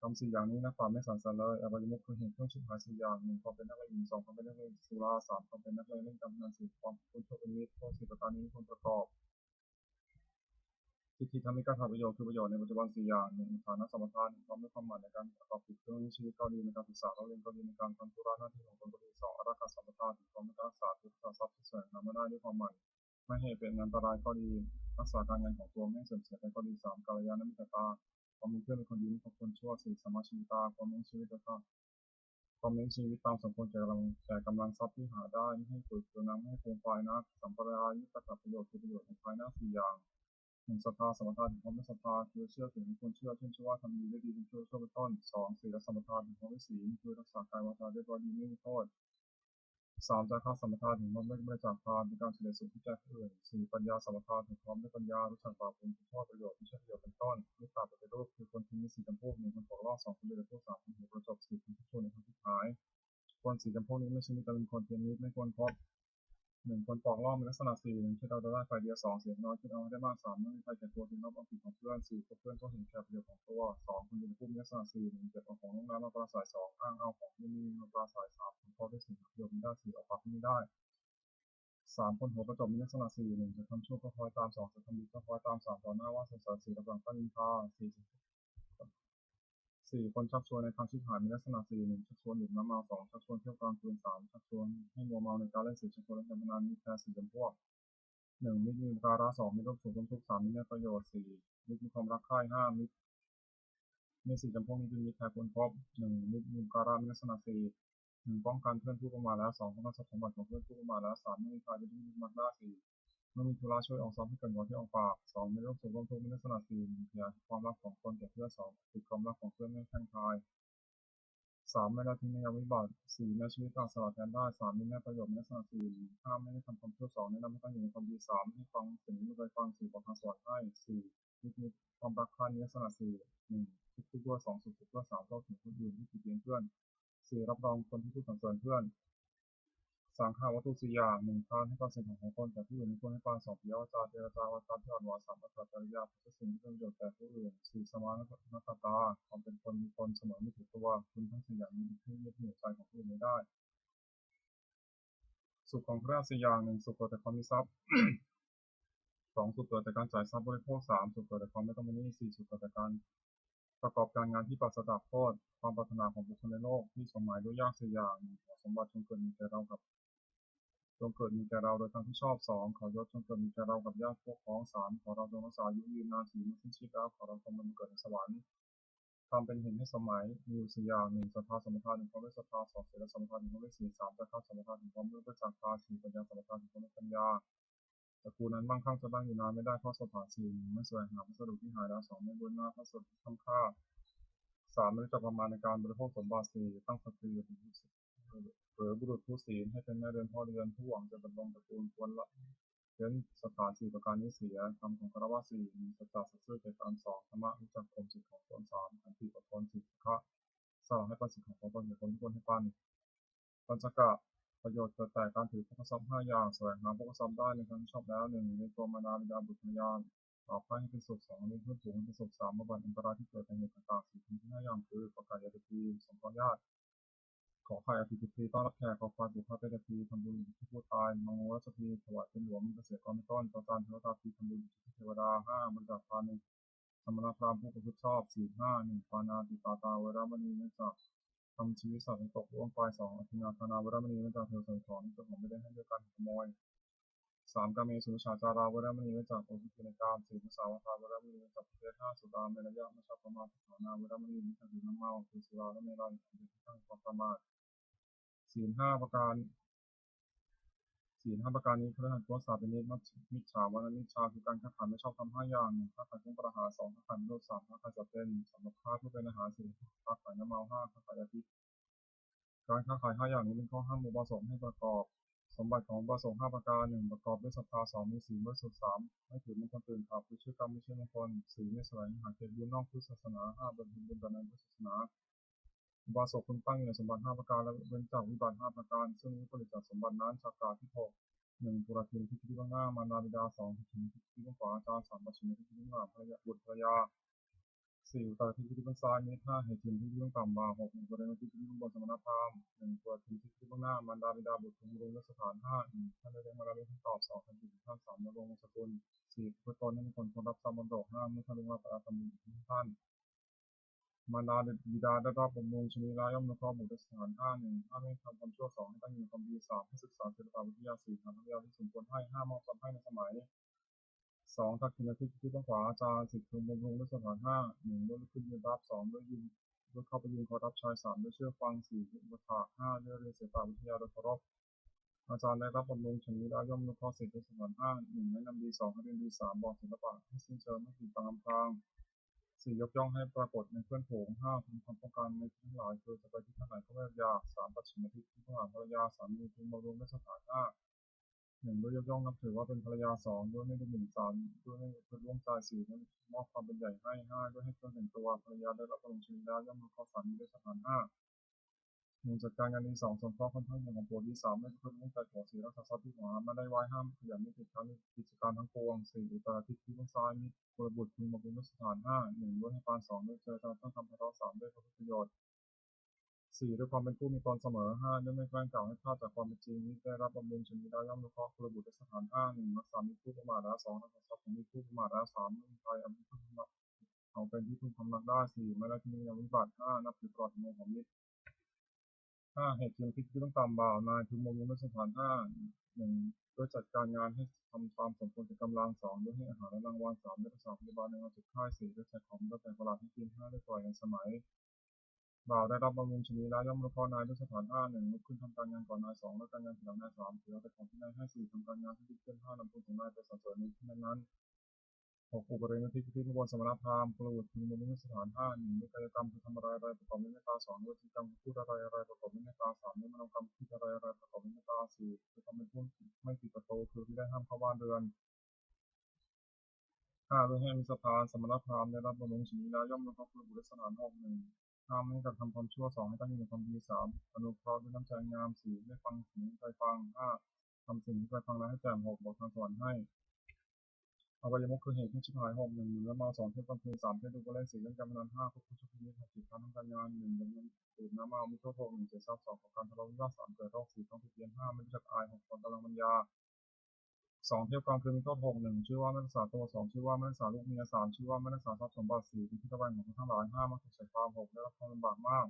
ทำ4อย่างนี้นะความไม่สันสันเลยอบายมุขคือเหตุเครื่องชิบหาย4อย่าง1ความเป็นนักเลง2ความเป็นนักเลงสุรา3ความเป็นนักเลงเล่นการพนัน4ความเป็นโชคเป็นมิตรโทษ4ประการนี้ควรประกอบทิฏฐิธรรมิกาถาประโยชน์คือประโยชน์ในปัจจุบัน4อย่าง1ฐานะสมถะ1ความไม่ความหมายในการประกอบกิจเครื่องชีวิตก็ดีในการศึกษาเราเรียนก็ดีในการทำธุระหน้าที่ของตนก็ดี2อรักขาสัมปทาน1ความไม่รักษาทุกทรัพย์ที่แสวงหามาได้ด้วยความหมั่นไม่ให้เป็นอันตรายก็ดีรักษาการงานของตัวไม่ให้เสื่อมเสียไปก็ดี3กัลยาณมิตรตาความมีเพื่อนเป็นคนดีไม่คบคนชั่ว4สมาชีวิตาความเลี้ยงชีวิตแล้วก็ความเลี้ยงชีวิตตามสมควรแก่กำลังทรัพย์ที่หาได้ไม่ให้ฝืดเคืองนักไม่ให้ฟูมฟายนักสัมปรายุตประโยชน์คือประโยชน์ในภายหน้า4อย่าง1ศรัทธาสมถะถึงความไม่ศรัทธาคือเชื่อถึงคนเชื่อเช่นเชื่อว่าทำดีได้ดีเป็นชั่วเป็นต้น2ศีลสมถะถึงความไม่ศีลคือรักษากายวาจาเรียบร้อยดีไม่มีโทษ3จาคะสมถะถึงความไม่บริจาคทานเป็นการเฉลี่ยสุขที่แก่ผู้อื่น4ปัญญาสมถะถึงความได้ปัญญารู้จักบาปบุญคุณโทษประโยชน์ไม่ใช่ประโยชน์เป็นต้นมิตรปฏิรูปคือคนที่มี4จำพวก1คนตกรอบ2คนเดือดผู้3คนหัวประจบ4คนทุกคนในทางที่หายคน4จำพวกนี้ไม่ใช่มิตรเป็นคนเทียมมิตรไม่ควรคบ1คนปอกลอบมีลักษณะ4คิดเอาได้ฝ่ายเดียว2เสียน้อยคิดเอาได้มาก3ไม่มีใครแก่ตัวจึงลบเอาผิดของเพื่อน4คบเพื่อนก็เห็นแก่ประโยชน์ของตัว2คนอยู่ในผู้มีลักษณะ4เก็บเอาของลงน้ำมาปราศัย2อ้างเอาของที่มีมาปราศัย3คนพอได้สิ่งประโยชน์ไม่ได้4เอาปากไม่ได้3คนหัวประจบมีลักษณะ4จะทำชั่วก็คอยตาม2จะทำดีก็คอยตาม3ต่อหน้าว่าสงสาร4ระหว่างตั้งนินทา4คนชักชวนในทางชิบหายมีลักษณะ4ชักชวนดื่มน้ำเมา2ชักชวนเที่ยวกลางคืน3ชักชวนให้มัวเมาในการเล่น4ชักชวนเล่นการพนันมีแค่4จำพวก1มิตรมีอุปการะ2มีโรคสุขทุกข์3มีประโยชน์4มิตรมีความรักใคร่5มิตรมี4จำพวกนี้เป็นมิตรแท้ควรครบ1มิตรมีอุปการะมีลักษณะ4 1ป้องกันเพื่อนผู้ประมาทแล้ว2ป้องกันทรัพย์สมบัติของเพื่อนผู้ประมาทแล้ว3ไม่มีใครเป็นที่มักได้4เมื่อมีธุระช่วยออกซ้อมให้เกิดก่อนที่ออกปาก2มีโรคสุขร่วมทุกข์มีลักษณะ4ขยายความรักของตนแก่เพื่อน2ติดความรักของเพื่อนไม่แข่งทาย3ไม่ละทิ้งในยามวิบัติ4แม้ชีวิตต่างสละแทนได้3มีแม่ประโยชน์มีลักษณะ4 5ไม่ได้ทำความชั่ว2แนะนำให้ตั้งอยู่ในความดี3ให้ฟังสิ่งที่ไม่เคยฟัง4บอกทางสอนให้4มีความรักใคร่มีลักษณะ4 1ทุกข์ด้วย2สุขด้วย3เข้าถึงคนอื่นที่ติดเตียงเพื่อน4รับรองคนที่พูดสรรเสริญเพื่อนสังฆาวัตถุ4อย่าง1ทานให้ความเสี่ยงของคนแต่ผู้อื่นไม่ควรให้ความ2ปิยวาจาเจรจาวาจาที่อ่อนหวาน3อัตตจริยาพุทธสิ่งที่เป็นประโยชน์แก่ผู้อื่น4สมานตตาความเป็นคนมีตนเสมอไม่ถือตัวคุณทั้ง4อย่างนี้ที่ยึดเหนี่ยวใจของผู้อื่นไม่ได้สุขของพระ4อย่าง1สุขเกิดแต่ความมีทรัพย์2สุขเกิดแต่การจ่ายทรัพย์บริโภค3สุขเกิดแต่ความไม่ต้องมีหนี้4สุขเกิดแต่การประกอบการงานที่ปราศจากโทษความปรารถนาของบุคคลในโลกที่สมหมายด้วยยาก4อย่างขอสมบัติจงเกิดมีแก่เรากับจงเกิดมีแก่เราโดยทางที่ชอบ2ขอยศจงเกิดมีแก่เรากับญาติพวกพ้อง3ขอเราจงรักษาอายุยืนนาน4เมื่อสิ้นชีพแล้วขอเราจงบังเกิดในสวรรค์ความเป็นเหตุให้สมัยมีอยู่4อย่าง1ศรัทธาสมถะ1ความไม่ศรัทธา2ศีลสมถะ1ความไม่ศีล3จาคะสมถะ1ความไม่ประจักษ์ตา4ปัญญาสมถะ1ความไม่ปัญญา ตระกูลนั้นมั่งคั่งจะตั้งอยู่นานไม่ได้เพราะสถานสี่ไม่แสวงหาวัสดุที่หายแล้วสองไม่บูรณะพระสดุที่ทำค่าสามไม่รู้จักประมาณในการบริโภคสมบัติสี่ตั้งสตรีหรือบุรุษผู้ศีลให้เป็นแม่เรือนพ่อเรือนผู้หวังจะดำรงตระกูลควรละเว้นสถานสี่ประการนี้เสียคำของคารวะสี่มีสัจจะสัตย์ซื่อแก่การสองธรรมะรู้จักความสิทธิของตนสามขันติอดทนสิทธิะสละให้ปันสิทธิของตนอย่าคนทุกคนให้ปันปัญจกะประโยชน์เกิดแต่การถือพกทรัพย์ห้าอย่างแสวงหาพกทรัพย์ได้ในครั้งชอบแล้วหนึ่งในตัวมารดาบิดาบุตรภรรยาต่อไปให้เป็นสุขสองเลี้ยงเพื่อนฝูงให้เป็นสุขสามบำบัดอันตรายที่เกิดในเหตุต่างๆสี่ที่ห้าอย่างคือประกาศยาติพีสงเคราะห์ญาติขอไข่อภิธิพีต้อนรับแขกขอควายบุพเพเตพีทำบุญที่ผู้ตายมังโมรัชพีถวายเป็นหลวงมีเกษตรกรเป็นต้นประจานเทวตาพีทำบุญที่เทวดาห้าบริจาคทานหนึ่งสมณพราหมณ์ผู้ประพฤติชอบสี่ห้าหนึ่งปานาติปาตาเวรมณีเนื่องจากทำชีวิตสัตว์ให้ตกล่วงไปสองอธินาทานาเวรมณีเนื่องจากเธอใส่ของเจ้าของไม่ได้ให้ด้วยการขโมยสามกาเมสุชาจาราเวรมณีเนื่องจากโอภิในการสี่มุสาวาทาเวรมณีเนื่องจากประเภทห้าสุดาเมรยะไม่ชอบประมาทฐานาเวรมณีเนื่องจากดื่มน้ำเมาคือสุราและเมรัยเป็นที่ตั้งความประมาทศีลห้าประการศีลห้าประการนี้เพื่อหันตัวสาเป็นนิมิจฉาวานิชาคือการค้าขายไม่ชอบทำห้าอย่างหนึ่งค้าขายเครื่องประหารสองค้าขายโลดสามค้าขายจัดเป็นสำหรับค้าเพื่อเป็นอาหารสี่ค้าขายน้ำเมาห้าค้าขายยาพิษการค้าขายห้าอย่างนี้เป็นข้อห้ามอุบาสกให้ประกอบสมบัติของอุบาสกห้าประการหนึ่งประกอบด้วยศรัทธาสองมีศีลบริสุทธิ์สามไม่ถือมงคลตื่นข่าวคือชื่อกรรมไม่ใช่มงคลสี่ไม่แสวงหาเกียรติบุญนอกพุทธศาสนาห้าบำเพ็ญบุญในพุทธศาสนาอุบาสกคุณตั้งอยู่ในสมบัติห้าประการและเว้นจากวิบัติห้าประการซึ่งวิปริตจากสมบัตินั้นจากกาที่หกหนึ่งปุรทินที่ที่เบื้องหน้ามารดาบิดาสองทินที่เบื้องขวาอาจารย์สามปัจฉิมที่เบื้องหลังภรรยาบุตรภรรยาสี่อุตตรที่เบื้องซ้ายเมตห้าเหตุทินที่เบื้องต่ำบ่าหกหนึ่งประเด็นที่เบื้องบนสมณพราหมณ์หนึ่งปุรทินที่เบื้องหน้ามารดาบิดาบุตรภูมิรงและสถานห้าหนึ่งท่านได้เรียกมาแล้วท่านตอบสองทันทีท่านสามดำรงสกุลสี่เพื่อตนให้คนคนรับทรัพย์มรดกห้าเมื่อท่านเรียกมาประอาตมีท่านมารดาบิดาได้รับบำรุงชนีราย่อมนุเคราะห์บุตรสถานห้าหนึ่งห้าไม่ทำความชั่วสองให้ตั้งอยู่ในความดีสามให้ศึกษาศิลปวิทยาสี่ทำวิทยาที่สมควรให้ห้ามอบทรัพย์ให้ในสมัยสองทักษิณที่ต้องขวาอาจารย์สิบคือบำรุงด้วยสถานห้าหนึ่งด้วยขึ้นยืนรับสองด้วยยืนด้วยเข้าไปยืนขอรับชายสามด้วยเชื่อฟังสี่อุปถากห้าด้วยเรียนศิลปวิทยาโดยเคารพอาจารย์ได้รับบำรุงชนีราย่อมนุเคราะห์สิทธิสถานห้าหนึ่งแนะนำดีสองให้เรียนดีสามบอกศิลปะให้สิ้นเชิงไม่ผิดตามทางสี่ยกย่องให้ปรากฏในเพื่อนฝูงห้าทำความต้องการในทั้งหลายคือจะไปที่ท่านไหนก็ไม่ยากสามปัจฉิมทิศที่ต้องหาภรรยาสามีพึงบำรุงด้วยสถานห้าหนึ่งด้วยยกย่องนับถือว่าเป็นภรรยาสองด้วยไม่ดูหมิ่นสามด้วยไม่เป็นร่วมใจสี่นั้นมอบความเป็นใหญ่ให้ห้าด้วยให้เครื่องแต่งตัวภรรยาได้รับบำรุงชนีราย่อมนุเคราะห์สามีด้วยสถานห้าหนึ่งจัดการงานที่สองสงเคราะห์คนทั้งหนึ่งของผัวที่สามไม่เพิ่มเรื่องใจผัวสี่รักษาทรัพย์ที่หัวไม่ได้ไว้ห้ามขยันไม่ติดการกิจการทั้งปวงสี่อุตรทิศที่ต้องซ้ายมีกุลบุตรพึงบำรุงด้วยสถานห้าหนึ่งด้วยให้ปานสองด้วยเจรจาต้องทำพระราสามด้วยประโยชน์สี่ด้วยความเป็นผู้มีตนเสมอห้าด้วยไม่แกล้งกล่าวให้พลาดจากความเป็นจริงนี้ได้รับบำรุงชนีได้ย่อมนุเคราะห์กุลบุตรด้วยสถานห้าหนึ่งรักษามีผู้ประมาทแล้วสองรักษาทรัพย์ของมีผู้ประมาทแล้วสามไม่มีใครเอาผู้ประมาทเอาเป็นที่พึ่งพำนักได้สี่ไม่ได้ที่มีวิบัติห้านับถือปลอดโมของมิตรห้าเหตุเพียงพิษที่ต้องตามบ่าวนายพึงบำรุงด้วยสถานห้าหนึ่งด้วยจัดการงานให้ทำตามสมควรแก่กำลังสองด้วยให้อาหารและรางวัลสามด้วยรักษาพยาบาลในวันสุดท้ายสี่ด้วยแจกของด้วยแต่ประหลาดให้กินห้าด้วยปล่อยในสมัยบ่าวได้รับบำรุงชนีแล้วย่อมรู้ข้อนายด้วยสถานห้าหนึ่งลุกขึ้นทำการงานก่อนนายสองแล้วการงานหลังนายสามถือแต่ของที่นายให้สี่ทำการงานที่ดีขึ้นห้านำผลของนายไปสรรเสริญในที่นั้นหกอุปริณที่มงคลสมณพราหมณ์กลุ่มพึงบำรุงสถานห้าหนึ่งด้วยกายกรรมคือทำอะไรประกอบด้วยเมตตาสองด้วยจิตกรรมพูดอะไรประกอบด้วยเมตตาสามด้วยมโนกรรมคิดอะไรประกอบด้วยเมตตาสี่คือทำเป็นผู้ไม่ผิดประตูคือที่ได้ห้ามเข้าบ้านเรือนห้าด้วยให้มีสถานสมณพราหมณ์ได้รับบำรุงชนีแล้วย่อมรู้ข้อกลุ่มสถานหกหนึ่งห้ามไม่กระทำความชั่วสองให้ตั้งอยู่ในความดีสามอนุเคราะห์ด้วยน้ำใจงามสี่ไม่ฟังสิ่งใจฟังห้าทำสิ่งที่ใจฟังแล้วให้แจ่มหกบอกทางสวรรค์ให้อวัยมุขคือเหตุที่ชิบหายหกหนึ่งแล้วมาสองเที่ยวกลางคืนสามเที่ยวดูก็เล่นสี่เล่นการพนันห้าควบคุมชุกนี้หกสิบการทำการงานหนึ่งดำเนินดื่มน้ำเมามีโทษหกหนึ่งเสียทรัพย์สองของการทะเลาะวิวาทสามเกิดโรคสี่ต้องผิดเพี้ยนห้าไม่รู้จักอายหกคนกำลังปัญญาสองเที่ยวกลางคืนมีโทษหกหนึ่งชื่อว่าไม่รักษาตัวสองชื่อว่าไม่รักษาลูกเมียสามชื่อว่าไม่รักษาทรัพย์สมบัติสี่เป็นที่ระแวงของคนทั้งหลายห้ามาถูกใส่ความหกได้รับความลำบากมา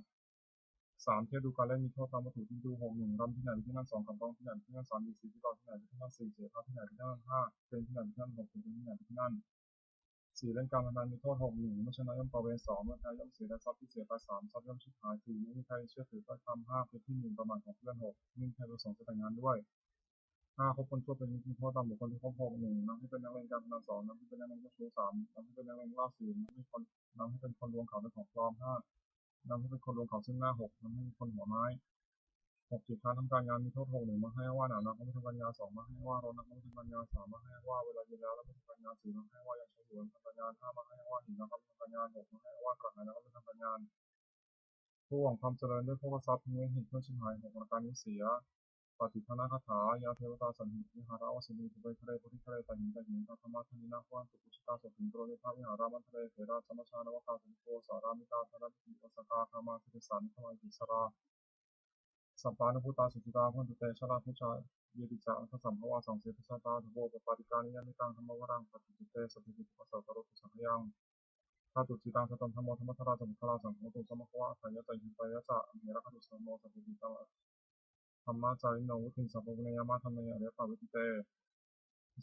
กสามเที่ยวดูการเล่นมีโทษตามวัตถุที่ดูหกหนึ่งรำที่ไหนไปที่นั่นสองกับต้องที่ไหนไปที่นั่นสามมีสี่ที่ต่อที่ไหนไปที่นั่นสี่เสียค่าที่ไหนไปที่นั่นห้าเป็นที่ไหนไปที่นั่นหกเป็นที่ไหนไปที่นั่นสี่เล่นการพนันมีโทษหกหนึ่งเมื่อชนะย่อมต่อเวรสองเมื่อแพ้ย่อมเสียได้ทรัพย์ที่เสียไปสามทรัพย์ย่อมชิบหายสี่ไม่มีใครเชื่อถือถ้อยคำห้าเป็นที่หนึ่งประมาทของเพื่อนหกไม่มีใครประสงค์จะแต่งงานด้วย 5คบคนชั่วเป็นมีโทษตามบุคคลที่ครบ6 1นำให้เป็นนักเลงการพนัน2นำให้เป็นนักเลงเจ้าชู้3นำให้เป็นนักเลงล่าสื่นำให้เป็นคนลวงข่าวเป็นของปลอม5นำให้เป็นคนลวงข่าวซึ่งหน้า6นำให้เป็นคนหัวไม้6จิตค้านทำการงานมีโทษ6 1มาให้ว่าหนานักไม่ทำการงาน2มาให้ว่าร้อนนักไม่ทำการงาน3มาให้ว่าเวลาเย็นแล้วไม่ทำการงาน4มาให้ว่ายังใช้อยู่ทำการงาน5มาให้ว่าหิวนะครับไม่ทำการงาน6มาให้ว่ากระหายนะครับไม่ทำการงานผู้หวังความเจริญด้วยโภคทรัพย์ทิ้งไว้เหตุเพื่อชิบหาย6ประการนี้เสียปฏิภณคาถายาเทวตาสันหิวิหาราวสินีทุเบทะเลปุริทะเลตาหินตาหินตาธรรมะธนินาควันตุกุชิตาสถิงโกรนิพาวิหารามันทะเลเถระสมชานวกาสุโกสารามิตาธนปิโอสกาคามาสิริสันขมาอิสราสัมปานุพุตาสุจิตาพันตุเตชะลาพุชาเยติจาทัสสัมภวาสังเสติชาตาทุโบปปาติกานิยมิตังธรรมวรังปฏิจิเตสติจิตุปัสสะตโรตุสังขยังถ้าตุจิตังสตัมธรรมธรรมทราสัมภราสังโฆตุสมภวะสัยยะใจหิตายะจะอเมระคตุสมโมสัพพิตาธรรมะจาริโนวุติสัพพะเนยมาธรรมเนอเรปาวิติเต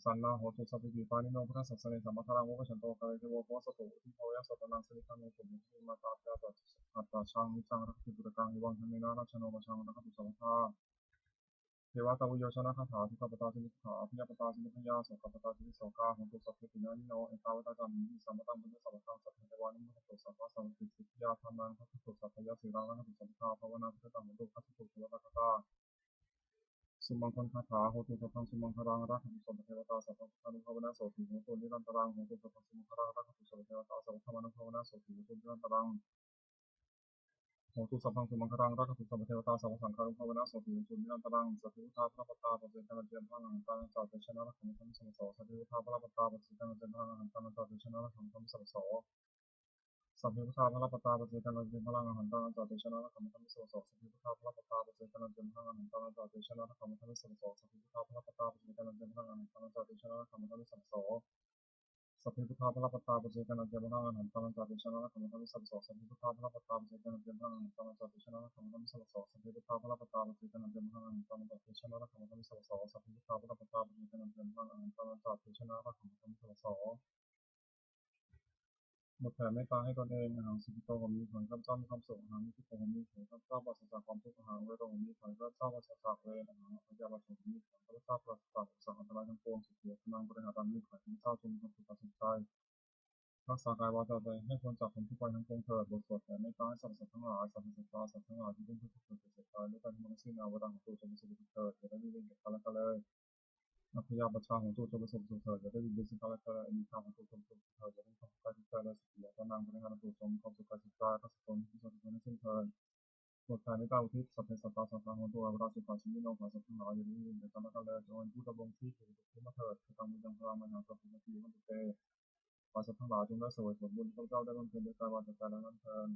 สันนาโหตุสัพพิปิปานิโนพุทธสัสสเนสัมมาทารังโมกฉันโตกายเทโวโพสโตทิโพยะสัตนังสิริคังโนสุมิทิมาตาเตตัสอัตตาชังนิจังรักขิบุตกังอิวังธรรมินาราชโนปชังรักขุสัมภาเทวตาวิโยชนะคาถาทุกปตาสินิขาพิยปตาสินิพยาโสกปตาสินิโสกาโหตุสัพพิปินานิโนเอกาวตาจามิสัมมตังบุญสัมปทังสัพเพเทวานิมุขโตสัพพะสัมปิสิทธิยาธรรมังพัสสุสัพพยาสิรังรักขุสัมภาภาวนาพุทธตังโหตุพัสสุเทวตาคาตาสุมังคลคาถาโหตุสัพพังสุมังคลังรักขุสัมเทวตาสัพพังอนุภาวนาโสติโหตุนิรันตรังโหตุสัพพังสุมังคลังรักขุสัมเทวตาสัพพังอนุภาวนาโสติโหตุนิรันตรังโหตุสัพพังสุมังคลังรักขุสัมเทวตาสัพพังอนุภาวนาโสติโหตุนิรันตรังสัพพิพุทธาพระปตาปเจตนาเจมพังอันตังจัตเตชนะรักขุสัมสัมโสสัพพิพุทธาพระปตาปเจตนาเจมพังอันตังจัตเตชนะรักขุสัมสัมโสสัพพิพุทธาพระปตาปเจตนาเจมพังอันตังจัตเตชนะรักขุสัมสัมโสสัพพิพุทธาพระปตาปเจตนาเจมพังอันตังจัตเตชนะรักขุสัมสัมโสสัพพิพุทธาพระปตาปเจตนาเจมพังอันตังจัตเตชนะรักขุสัมสัมโสสัพพิพุทธาพระปตาปเจตนาเจมพังอันตังจัตเตชนะรักขุสัมสัมโสสัพพิพุทธาพระปตาปเจตนาเจมพังอันตังจัตเตชนะรักขุสัมสัมโสสัพพิพุทธาพระปตาปเจตนาเจมพังอันตังจัตเตชนะรักขุสัมสัมโสสัพพิพุทธาพระปตาปเจตนาเจมพังอันตังจัตเตชนะรักขุสัมสัมโสบทแผ่เมตตาให้ตนเองอาหารสุขิโตหมีขอให้ข้าพเจ้ามีความสุขอาหารนิพิโตหมีขอให้ข้าพเจ้าปราศจากความทุกข์อาหารเวรหมีขอให้ข้าพเจ้าปราศจากเวรอาหารพยาบาทหมีขอให้ข้าพเจ้าปราศจากอุปสรรคอันตรายทั้งปวงสุขีพนังบริหารมีขอให้ข้าพเจ้าจงมีความสุขสุขใจรักษากายวาจาใจให้พ้นจากความทุกข์ภัยทั้งปวงเถิดบทสวดแผ่เมตตาให้สรรพสัตว์ทั้งหลายสรรพสัตว์สัตว์ทั้งหลายที่เป็นผู้ทุกข์เกิดเจ็บตายด้วยกันทั้งสิ้นอาวดังของตัวจงมีสุขเถิดอย่าได้มีเวรแก่กันและกันเลยนักพยาประชาของตัวจงประสบสุขเถิดอย่าได้ยินดีสิ่งใดและกันเลยมีทางของตัวจงประสบสุขเถิดอย่าได้ทำกายทุกใจและสุขีพนังบริหารตัวจงมีความสุขกายสุขใจพระสกุลที่สุดในสิ้นเถิด บทแผ่เมตตาอุทิศสัพเพสัตตาสัตตาโหตุอาราสุขาชิมิโนขอสัพทั้งหลายอย่าได้ยินแต่กันและกันเลยจงเป็นผู้ดำรงที่ถือทุกมาเถิดคือตังมุจังพลังมหาสัพพิทีมันตุเตขอสัพทั้งหลายจงได้เสวยผลบุญที่ข้าพเจ้าได้บำเพ็ญด้วยกายวาจาใจและนั้นเถิด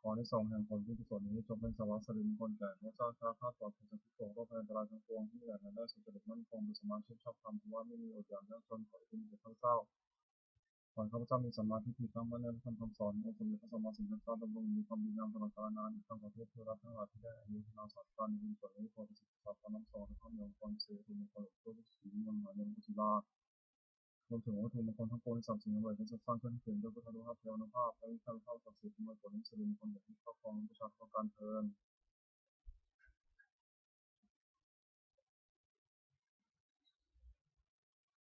ขอที่ทรงแห่งผลที่กุศลนี้จงเป็นสวัสดิ์สิริมงคลแก่พระเจ้าข้าข้าปลอดภัยจากทุกโศกโรคภัยอันตรายทั้งปวงที่แหล่งได้สุจริตมั่นคงมีสมาธิชอบธรรมว่าไม่มีอดอยากยากจนขอให้เป็นแก่ข้าพเจ้า ขอให้ข้าพเจ้ามีสัมมาทิฏฐิตั้งมั่นในพระธรรมคำสอนขององค์สมเด็จพระสัมมาสัมพุทธเจ้าดำรงมีความดีงามตลอดกาลนานอีกทั้งขอเทพเทวดาทั้งหลายที่ได้อายุทนาศาสตร์การในบุญส่วนนี้ขอประสิทธิภาพการน้ำสอนและข้ามยองความเสียถึงมงคลหลวงพ่อฤาษีมนหาเนรกุศิลารวมถึงวัตถุมงคลทั้งปวงที่สัมสิ่งเอาไว้เป็นสร้างขึ้นเขียนด้วยพุทธานุภาพเทวานุภาพและวิชานุภาพศักดิ์สิทธิ์มวยผลนิสิริมงคลอย่างที่ครอบครองประชาชนการเทิน